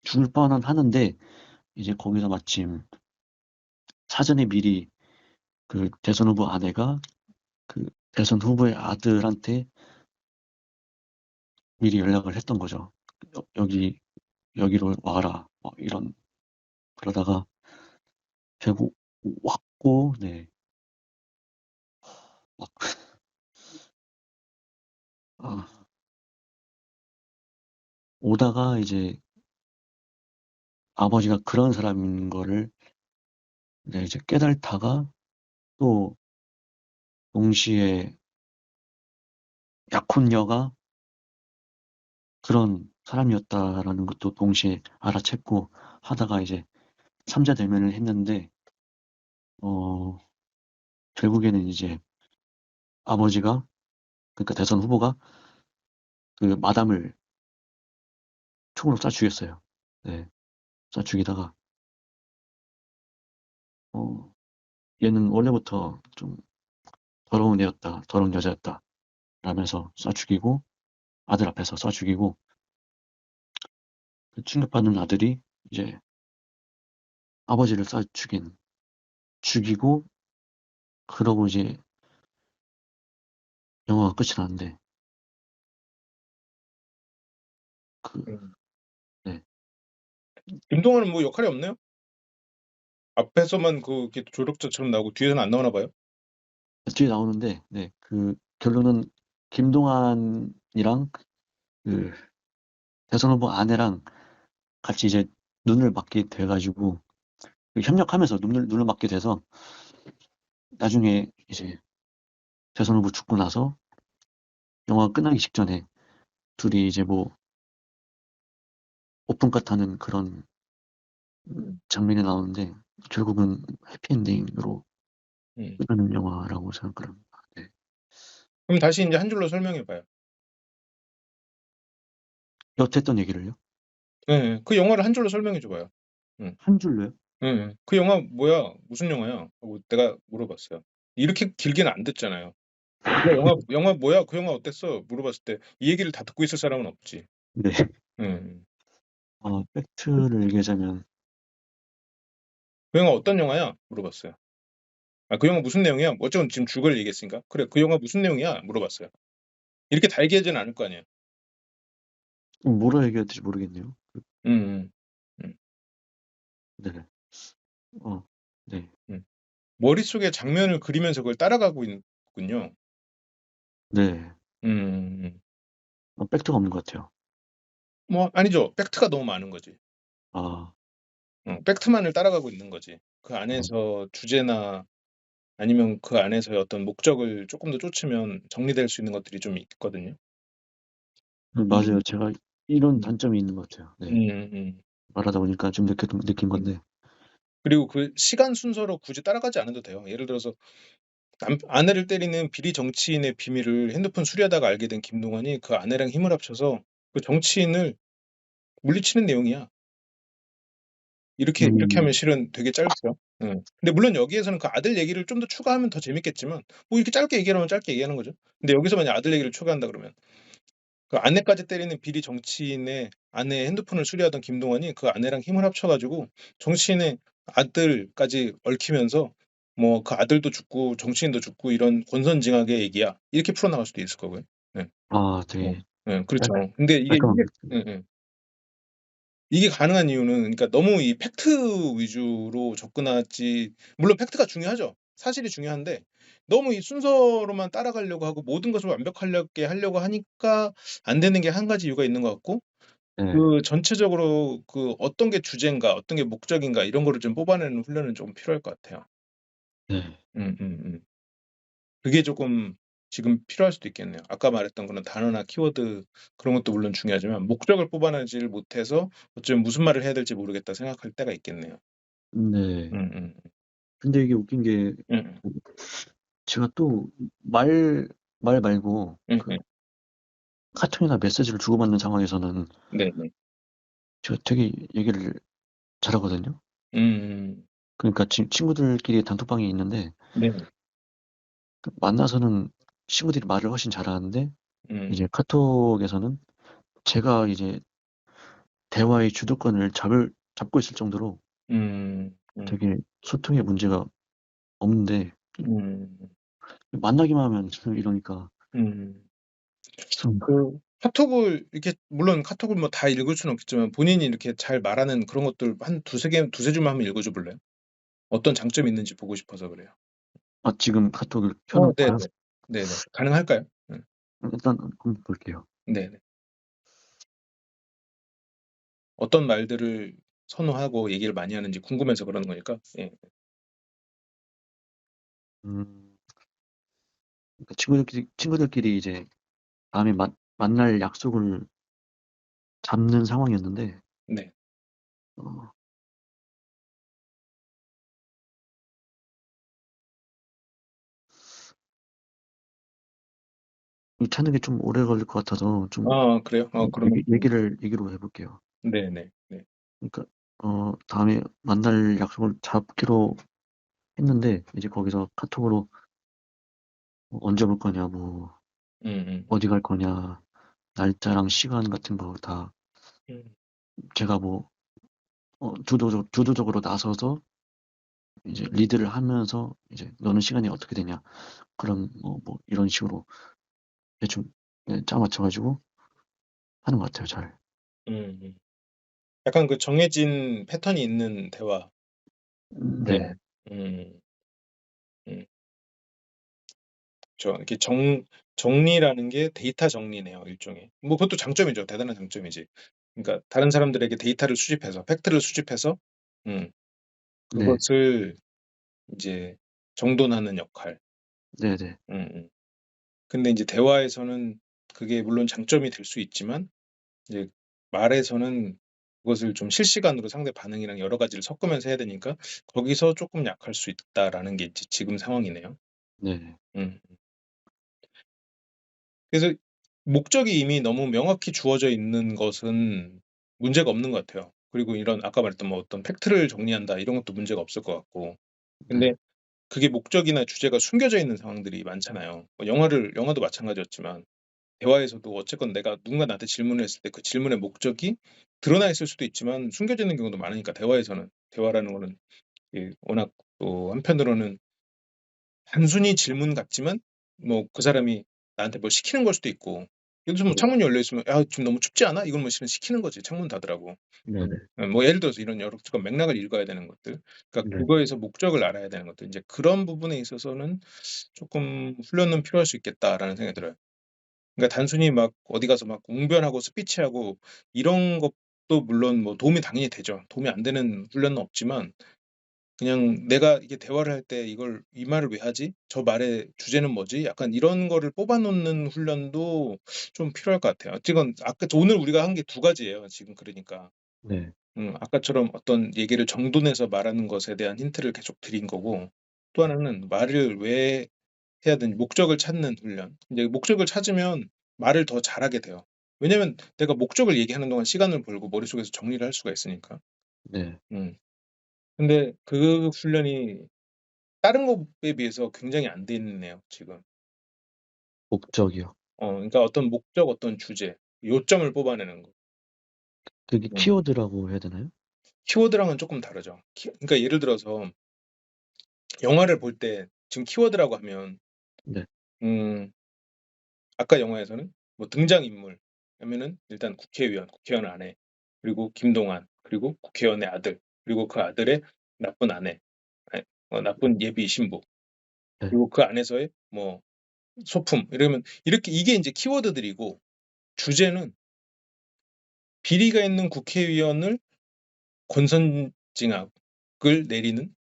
죽을 뻔한 하는데 이제 거기서 마침 사전에 미리 그 대선 후보 아내가 그 대선 후보의 아들한테 미리 연락을 했던 거죠. 여기 여기로 와라. 이런 그러다가 결국 왔고 네. 막 아, 오다가 이제 아버지가 그런 사람인 거를 이제 깨달다가 또 동시에 약혼녀가 그런 사람이었다라는 것도 동시에 알아챘고 하다가 이제 삼자 대면을 했는데 어 결국에는 이제 아버지가, 그러니까 대선 후보가 그 마담을 총으로 쏴 죽였어요. 네. 쏴 죽이다가 어 얘는 원래부터 좀 더러운 애였다, 더러운 여자였다 라면서 쏴 죽이고, 아들 앞에서 쏴 죽이고, 그 충격받는 아들이 이제 아버지를 쏴 죽이고, 그러고 이제 영화가 끝이 나는데 그 음. 네. 김동완은 뭐 역할이 없나요? 앞에서만 이렇게 조력자처럼 나오고 뒤에서는 안 나오나 봐요? 뒤에 나오는데, 네, 그 결론은 김동완이랑 그 대선 후보 아내랑 같이 이제 눈을 맞게 돼가지고 협력하면서 눈을 맞게 돼서 나중에 이제 대선 후보 죽고 나서 영화가 끝나기 직전에 둘이 이제 뭐 오픈카 타는 그런 장면이 나오는데 결국은 해피엔딩으로 음. 끝나는 영화라고 생각을 합니다. 네. 그럼 다시 인제 한 줄로 설명해 봐요. 여태 했던 얘기를요? 예예. 그 영화를 한 줄로 설명해 줘 봐요. 음. 한 줄로요? 예예. "그 영화 뭐야? 무슨 영화야?" 하고 내가 물어봤어요. 이렇게 길게는 안 듣잖아요. "야 영화 뭐야? 그 영화 어땠어?" 물어봤을 때 이 얘기를 다 듣고 있을 사람은 없지. 네. 예. 팩트를 얘기하자면 "그 영화 어떤 영화야?" 물어봤어요. "아 그 영화 무슨 내용이야?" 어쨌건 지금 줄거리를 얘기했으니까. "그래 그 영화 무슨 내용이야?" 물어봤어요. 이렇게 달게 하지는 않을 거 아니에요. 뭐라 얘기해야 될지 모르겠네요. 음음. 음. 네네. 어 네. 음. 머릿속에 장면을 그리면서 그걸 따라가고 있군요. 네. 음. 팩트가 없는 것 같아요. 뭐 아니죠. 팩트가 너무 많은 거지. 아. 팩트만을 따라가고 있는 거지. 그 어 안에서 주제나 아니면 그 안에서의 어떤 목적을 쪼끔 더 쫓으면 정리될 수 있는 것들이 좀 있거든요. 맞아요. 음. 제가 이런 음. 단점이 있는 것 같아요. 네. 음음. 말하다 보니까 좀 느낀 음. 건데. 그리고 그 시간 순서로 굳이 따라가지 않아도 돼요. 예를 들어서 아내를 때리는 비리 정치인의 비밀을 핸드폰 수리하다가 알게 된 김동완이 그 아내랑 힘을 합쳐서 그 정치인을 물리치는 내용이야. 이렇게 하면 음. 실은 되게 짧죠. 예. 근데 물론 여기에서는 그 아들 얘기를 좀 더 추가하면 더 재밌겠지만 뭐 이렇게 짧게 얘기하라면 짧게 얘기하는 거죠. 근데 여기서 만약 아들 얘기를 추가한다 그러면 그 아내까지 때리는 비리 정치인의 아내의 핸드폰을 수리하던 김동완이 그 아내랑 힘을 합쳐 가지고 정치인의 아들까지 얽히면서 뭐 "그 아들도 죽고 정치인도 죽고 이런 권선징악의 얘기야." 이렇게 풀어나갈 수도 있을 거고요. 예. 예. 되게 예. 깔 그렇죠. 근데 이게 깔끔합니다. 예예. 이게 가능한 이유는 그러니까 너무 이 팩트 위주로 접근하지, 물론 팩트가 중요하죠. 사실이 중요한데 너무 이 순서로만 따라가려고 하고 모든 것을 완벽하게 하려고 하니까 안 되는 게 한 가지 이유가 있는 것 같고, 네. 그 전체적으로 그 어떤 게 주제인가 어떤 게 목적인가 이런 거를 좀 뽑아내는 훈련은 좀 필요할 것 같아요. 네. 음음음. 그게 쪼끔 지금 필요할 수도 있겠네요. 아까 말했던 그런 단어나 키워드 그런 것도 물론 중요하지만 목적을 뽑아내지를 못해서 어쩌면 '무슨 말을 해야 될지 모르겠다.' 생각할 때가 있겠네요. 네. 음음. 근데 이게 웃긴 게 음음. 그 제가 또 말 말고 그 음음. 카톡이나 메시지를 주고받는 상황에서는 네네. 제가 되게 얘기를 잘하거든요. 음. 그러니까 친구들끼리 단톡방이 있는데 네네. 만나서는 친구들이 말을 훨씬 잘하는데 음. 이제 카톡에서는 제가 이제 대화의 주도권을 잡고 있을 정도로 음. 되게 소통에 문제가 없는데 음. 만나기만 하면 좀 이러니까 음. 좀. 그 카톡을 이렇게 물론 카톡을 뭐 다 읽을 수는 없겠지만 본인이 이렇게 잘 말하는 그런 것들 한 두세 줄만 한번 읽어 줘 볼래요? 어떤 장점이 있는지 보고 싶어서 그래요. 지금 카톡을 켜 놓고요? 네네. 네네. 가능할까요? 일단 한번 볼게요. 네네. 어떤 말들을 선호하고 얘기를 많이 하는지 궁금해서 그러는 거니까. 예. 음. 그러니까 친구들끼리 이제 다음에 만날 약속을 잡는 상황이었는데 네. 어 이 찾는 게 좀 오래 걸릴 것 같아서 좀 아, 그래요? 그러면 얘기로 해 볼게요. 네네. 네. 그러니까 다음에 만날 약속을 잡기로 했는데 이제 거기서 카톡으로 뭐 언제 올 거냐 뭐 음. 어디 갈 거냐 날짜랑 시간 같은 거 다 음. 제가 뭐 주도적으로 나서서 이제 리드를 하면서 이제 "너는 시간이 어떻게 되냐." 그런 뭐 이런 식으로 대충 네 짜 맞춰 가지고 하는 것 같아요 잘. 음. 약간 그 정해진 패턴이 있는 대화네요. 네. 음. 음. 그쵸. 이렇게 정리라는 게 데이터 정리네요, 일종의. 뭐 그것도 장점이죠. 대단한 장점이지. 그러니까 다른 사람들에게 데이터를 수집해서 팩트를 수집해서 음 네. 그것을 이제 정돈하는 역할. 네네. 음음. 근데 인제 대화에서는 그게 물론 장점이 될 수 있지만 이제 말에서는 그것을 좀 실시간으로 상대 반응이랑 여러 가지를 섞으면서 해야 되니까 거기서 쪼끔 약할 수 있다라는 게 이제 지금 상황이네요. 네. 음. 그래서 목적이 이미 너무 명확히 주어져 있는 것은 문제가 없는 것 같아요. 그리고 이런 아까 말했던 뭐 어떤 팩트를 정리한다 이런 것도 문제가 없을 것 같고. 근데 네. 그게 목적이나 주제가 숨겨져 있는 상황들이 많잖아요. 뭐 영화도 마찬가지였지만 대화에서도 어쨌건 내가 누군가 나한테 질문을 했을 때 그 질문의 목적이 드러나 있을 수도 있지만 숨겨져 있는 경우도 많으니까 대화에서는. 대화라는 거는 이게 워낙 또 한편으로는 단순히 질문 같지만 뭐 그 사람이 나한테 뭘 시키는 걸 수도 있고 예를 들어서 뭐 창문이 열려 있으면 "야 지금 너무 춥지 않아?" 이건 뭐 실은 시키는 거지 창문 닫으라고. 네네. 뭐 예를 들어서 이런 여러 조금 맥락을 읽어야 되는 것들. 그러니까 네. 그거에서 목적을 알아야 되는 것들. 인제 그런 부분에 있어서는 쪼끔 '훈련은 필요할 수 있겠다.'라는 생각이 들어요. 그러니까 단순히 막 어디 가서 막 웅변하고 스피치하고 이런 것도 물론 뭐 도움이 당연히 되죠. 도움이 안 되는 훈련은 없지만 그냥 '내가 이게 대화를 할 때 이걸 이 말을 왜 하지? 저 말의 주제는 뭐지?' 약간 이런 거를 뽑아 놓는 훈련도 좀 필요할 것 같아요. 지금 아까 오늘 우리가 한 게 두 가지예요 지금 그러니까. 네. 아까처럼 어떤 얘기를 정돈해서 말하는 것에 대한 힌트를 계속 드린 거고 또 하나는 말을 왜 해야 되는지 목적을 찾는 훈련. 인제 목적을 찾으면 말을 더 잘하게 돼요. 왜냐면 내가 목적을 얘기하는 동안 시간을 벌고 머릿속에서 정리를 할 수가 있으니까. 네. 음. 근데 그 훈련이 다른 것에 비해서 굉장히 안 돼 있네요 지금. 목적이요. 그러니까 어떤 목적, 어떤 주제, 요점을 뽑아내는 거. 그게 음. 키워드라고 해야 되나요? 키워드랑은 쪼끔 다르죠. 그러니까 예를 들어서 영화를 볼 때 지금 키워드라고 하면 네. 음 아까 영화에서는 뭐 등장인물 하면은 일단 국회의원 아내, 그리고 김동완, 그리고 국회의원의 아들, 그리고 그 아들의 나쁜 아내, 나쁜 예비 신부, 네. 그리고 그 안에서의 뭐 소품 이러면 이렇게 이게 인제 키워드들이고 주제는 비리가 있는 국회의원을 권선징악을 내리는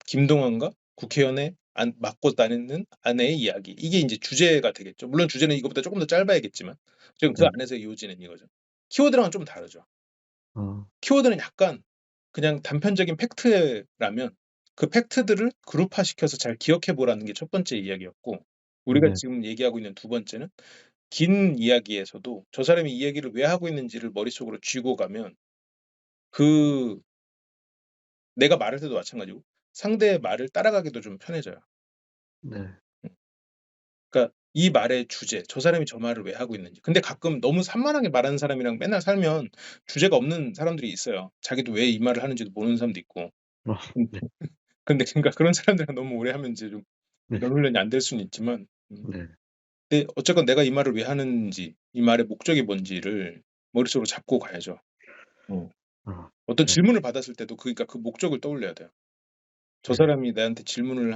김동완과 국회의원의 맞고 다니는 아내의 이야기. 이게 인제 주제가 되겠죠. 물론 주제는 이거보다 쪼끔 더 짧아야겠지만 지금 그 네. 안에서의 요지는 이거죠. 키워드랑은 좀 다르죠. 어. 키워드는 약간 그냥 단편적인 팩트라면 그 팩트들을 그룹화시켜서 잘 기억해 보라는 게 첫 번째 이야기였고 우리가 네. 지금 얘기하고 있는 두 번째는 긴 이야기에서도 저 사람이 이 얘기를 왜 하고 있는지를 머릿속으로 쥐고 가면 그 내가 말할 때도 마찬가지고 상대의 말을 따라가기도 좀 편해져요. 네. 음. 그러니까 이 말의 주제, 저 사람이 저 말을 왜 하고 있는지. 근데 가끔 너무 산만하게 말하는 사람이랑 맨날 살면 주제가 없는 사람들이 있어요. 자기도 왜 이 말을 하는지도 모르는 사람도 있고. 어 음. 네. 근데 그러니까 그런 사람들이랑 너무 오래 하면 이제 좀 네. 이런 훈련이 안 될 수는 있지만 네. 근데 어쨌건 내가 이 말을 왜 하는지, 이 말의 목적이 뭔지를 머릿속으로 잡고 가야죠. 어. 아 어떤 네. 질문을 받았을 때도 그러니까 그 목적을 떠올려야 돼요. 저 네. 사람이 나한테 질문을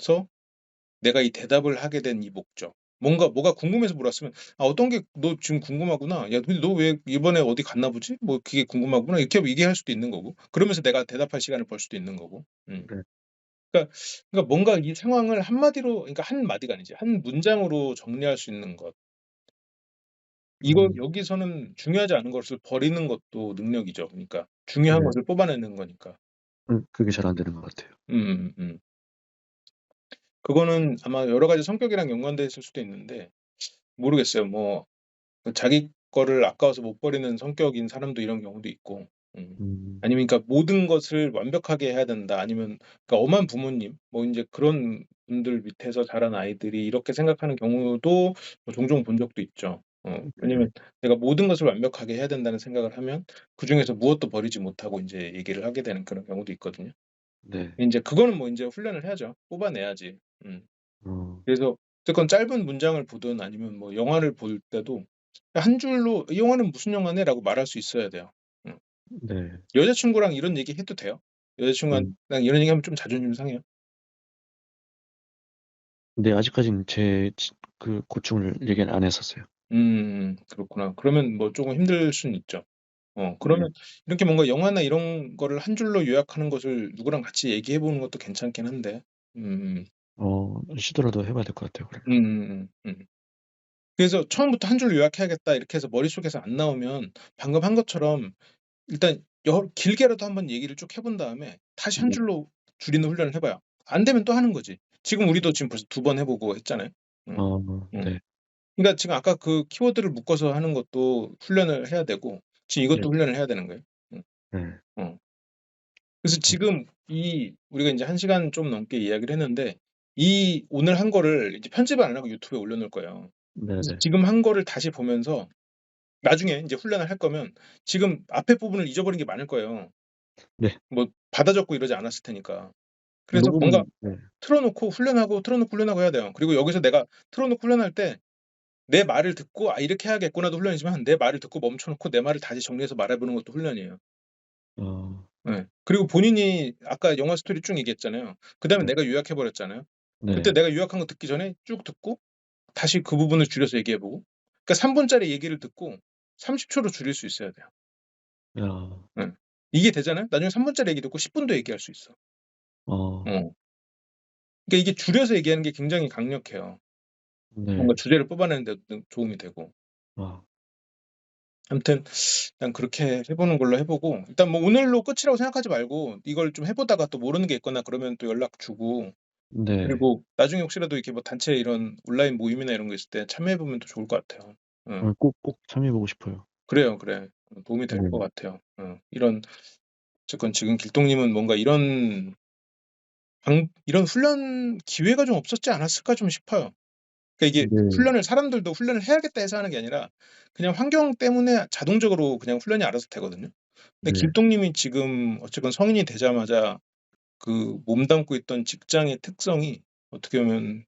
해서 내가 이 대답을 하게 된 이 목적. 뭔가 뭐가 궁금해서 물었으면 "아 어떤 게 너 지금 궁금하구나. 야 근데 너 왜 이번에 어디 갔나 보지? 뭐 그게 궁금하구나." 이렇게 얘기할 수도 있는 거고. 그러면서 내가 대답할 시간을 벌 수도 있는 거고. 네. 그러니까 뭔가 이 상황을 한마디로, 그러니까 한 마디가 아니지, 한 문장으로 정리할 수 있는 것. 이거 음. 여기서는 중요하지 않은 것을 버리는 것도 능력이죠. 그러니까 중요한 네. 것을 뽑아내는 거니까. 그게 잘 안 되는 것 같아요. 음음음. 그거는 아마 여러 가지 성격이랑 연관돼 있을 수도 있는데 모르겠어요. 뭐 자기 거를 아까워서 못 버리는 성격인 사람도 이런 경우도 있고. 음. 음. 아니면 그러니까 모든 것을 완벽하게 해야 된다. 아니면 그러니까 엄한 부모님 뭐 인제 그런 분들 밑에서 자란 아이들이 이렇게 생각하는 경우도 뭐 종종 본 적도 있죠. 네. 왜냐면 내가 모든 것을 완벽하게 해야 된다는 생각을 하면 그중에서 무엇도 버리지 못하고 인제 얘기를 하게 되는 그런 경우도 있거든요. 네. 인제 그거는 뭐 인제 훈련을 해야죠. 뽑아내야지. 음. 어. 그래서 어쨌건 짧은 문장을 보든 아니면 뭐 영화를 볼 때도 한 줄로 "이 영화는 무슨 영화네?"라고 말할 수 있어야 돼요. 음. 네. 여자친구랑 이런 얘기 해도 돼요. 여자친구랑 음. 이런 얘기하면 좀 자존심 상해요. 근데 아직까지는 제 그 고충을 얘기는 안 했었어요. 그렇구나. 그러면 뭐 쪼금 힘들 수는 있죠. 네. 그러면 이렇게 뭔가 영화나 이런 거를 한 줄로 요약하는 것을 누구랑 같이 얘기해 보는 것도 괜찮긴 한데. 음음. 시도라도 해 봐야 될 것 같아요 그러면. 그래서 처음부터 한 줄로 요약해야겠다 이렇게 해서 머릿속에서 안 나오면 방금 한 것처럼 일단 길게라도 한번 얘기를 쭉 해본 다음에 다시 한 네. 줄로 줄이는 훈련을 해 봐요. 안 되면 또 하는 거지. 지금 우리도 지금 벌써 2번 해 보고 했잖아요. 음. 음. 네. 그러니까 지금 아까 그 키워드를 묶어서 하는 것도 훈련을 해야 되고 지금 네. 이것도 훈련을 해야 되는 거예요. 음. 네. 어. 그래서 지금 우리가 인제 1 시간 좀 넘게 이야기를 했는데 오늘 한 거를 이제 편집을 안 하고 유튜브에 올려 놓을 거예요. 그래서 네네. 지금 한 거를 다시 보면서 나중에 인제 훈련을 할 거면 지금 앞에 부분을 잊어버린 게 많을 거예요. 네. 뭐 받아 적고 이러지 않았을 테니까. 그래서 뭔가 녹음은 네. 틀어 놓고 훈련하고 해야 돼요. 그리고 여기서 내가 틀어 놓고 훈련할 때 내 말을 듣고 '아 이렇게 해야겠구나.'도 훈련이지만 내 말을 듣고 멈춰 놓고 내 말을 다시 정리해서 말해 보는 것도 훈련이에요. 어. 예. 그리고 본인이 아까 영화 스토리 쭉 얘기했잖아요. 그다음에 네. 내가 요약해 버렸잖아요. 그때 네. 내가 요약한 거 듣기 전에 쭉 듣고 다시 그 부분을 줄여서 얘기해 보고, 그러니까 3 분짜리 얘기를 듣고 30 초로 줄일 수 있어야 돼요. 야. 예. 이게 되잖아요. 나중에 3 분짜리 얘기 듣고 10 분도 얘기할 수 있어. 어. 어. 그러니까 이게 줄여서 얘기하는 게 굉장히 강력해요. 뭔가 네. 주제를 뽑아내는 데도 도움이 되고. 아. 아무튼 일단 그렇게 해 보는 걸로 해 보고, 일단 뭐 오늘로 끝이라고 생각하지 말고 이걸 좀 해 보다가 또 모르는 게 있거나 그러면 또 연락 주고, 네. 그리고 나중에 혹시라도 이렇게 뭐 단체 이런 온라인 모임이나 이런 거 있을 때 참여해 보면 더 좋을 것 같아요. 꼭 참여해 보고 싶어요. 그래요, 그래. 도움이 될 것 네. 같아요. 이런 어쨌건 지금 길동님은 뭔가 이런 훈련 기회가 좀 없었지 않았을까 좀 싶어요. 그러니까 이게 네. 사람들도 훈련을 해야겠다 해서 하는 게 아니라 그냥 환경 때문에 자동적으로 그냥 훈련이 알아서 되거든요. 근데 네. 길동님이 지금 어쨌건 성인이 되자마자 그 몸담고 있던 직장의 특성이 어떻게 보면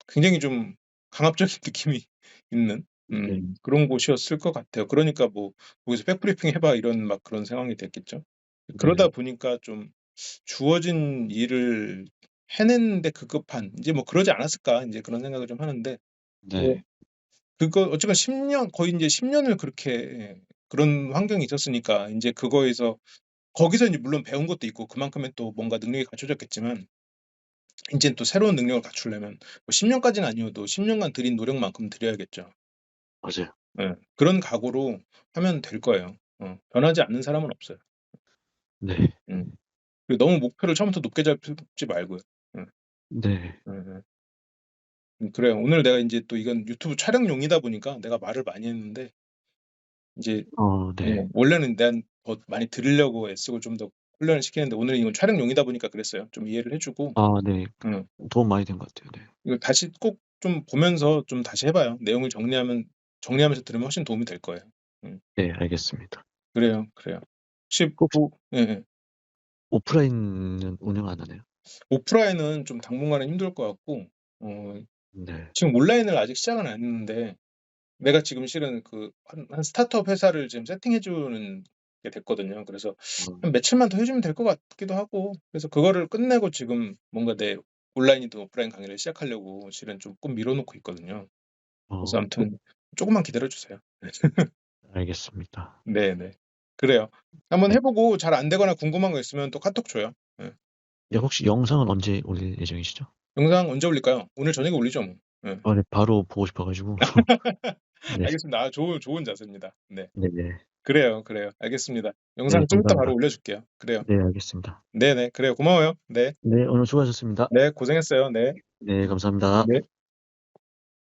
굉장히 좀 강압적인 느낌이 있는 네. 그런 곳이었을 것 같아요. 그러니까 뭐 "거기서 백브리핑 해 봐." 이런 막 그런 상황이 됐겠죠. 그러다 네. 보니까 좀 주어진 일을 해내는 데 급급한, 인제 뭐 '그러지 않았을까.' 인제 그런 생각을 좀 하는데, 뭐 네. 그거 어쨌건 10년, 거의 인제 10 년을 그렇게 그런 환경이 있었으니까 인제 그거에서 거기서 인제 물론 배운 것도 있고 그만큼의 또 뭔가 능력이 갖춰졌겠지만 인제는 또 새로운 능력을 갖추려면 뭐 10 년까지는 아니어도 10 년간 들인 노력만큼 들여야겠죠. 맞아요. 예. 그런 각오로 하면 될 거예요. 변하지 않는 사람은 없어요. 네. 음. 그리고 너무 목표를 처음부터 높게 잡지 말고요. 예. 네. 예예. 그래요. 오늘 내가 인제 또 이건 유튜브 촬영용이다 보니까 내가 말을 많이 했는데 인제 네. 원래는 난 더 많이 들으려고 애쓰고 좀 더 훈련을 시키는데 오늘은 이건 촬영용이다 보니까 그랬어요. 좀 이해를 해 주고. 네. 음. 도움 많이 된 것 같아요. 네. 이거 다시 꼭 좀 보면서 좀 다시 해 봐요. 내용을 정리하면서 들으면 훨씬 도움이 될 거예요. 음. 네 알겠습니다. 그래요, 그래요. 혹시 혹시 예예. 오프라인은 운영 안 하나요? 오프라인은 좀 당분간은 힘들 것 같고, 어 네. 지금 온라인을 아직 시작은 안 했는데 내가 지금 실은 그 한 스타트업 회사를 지금 세팅해 주는 게 됐거든요. 그래서 어. 한 며칠만 더 해 주면 될 것 같기도 하고, 그래서 그거를 끝내고 지금 뭔가 내 온라인이든 오프라인 강의를 시작하려고 실은 조금 미뤄 놓고 있거든요. 그래서 꼭 아무튼 쪼금만 기다려 주세요. 알겠습니다. 네네. 그래요. 한번 네. 해 보고 잘 안 되거나 궁금한 거 있으면 또 카톡 줘요. 예. 네, 혹시 영상은 언제 올릴 예정이시죠? 영상 언제 올릴까요? 오늘 저녁에 올리죠 뭐. 예. 네, 바로 보고 싶어 가지고. 네. 알겠습니다. 아 좋은 자세입니다. 네. 네네. 그래요, 그래요. 알겠습니다. 네, 영상 좀 이따 바로 감사합니다. 올려줄게요. 그래요. 네, 알겠습니다. 네네. 그래요. 고마워요. 네. 네, 오늘 수고하셨습니다. 네. 고생했어요. 네. 네, 감사합니다. 네.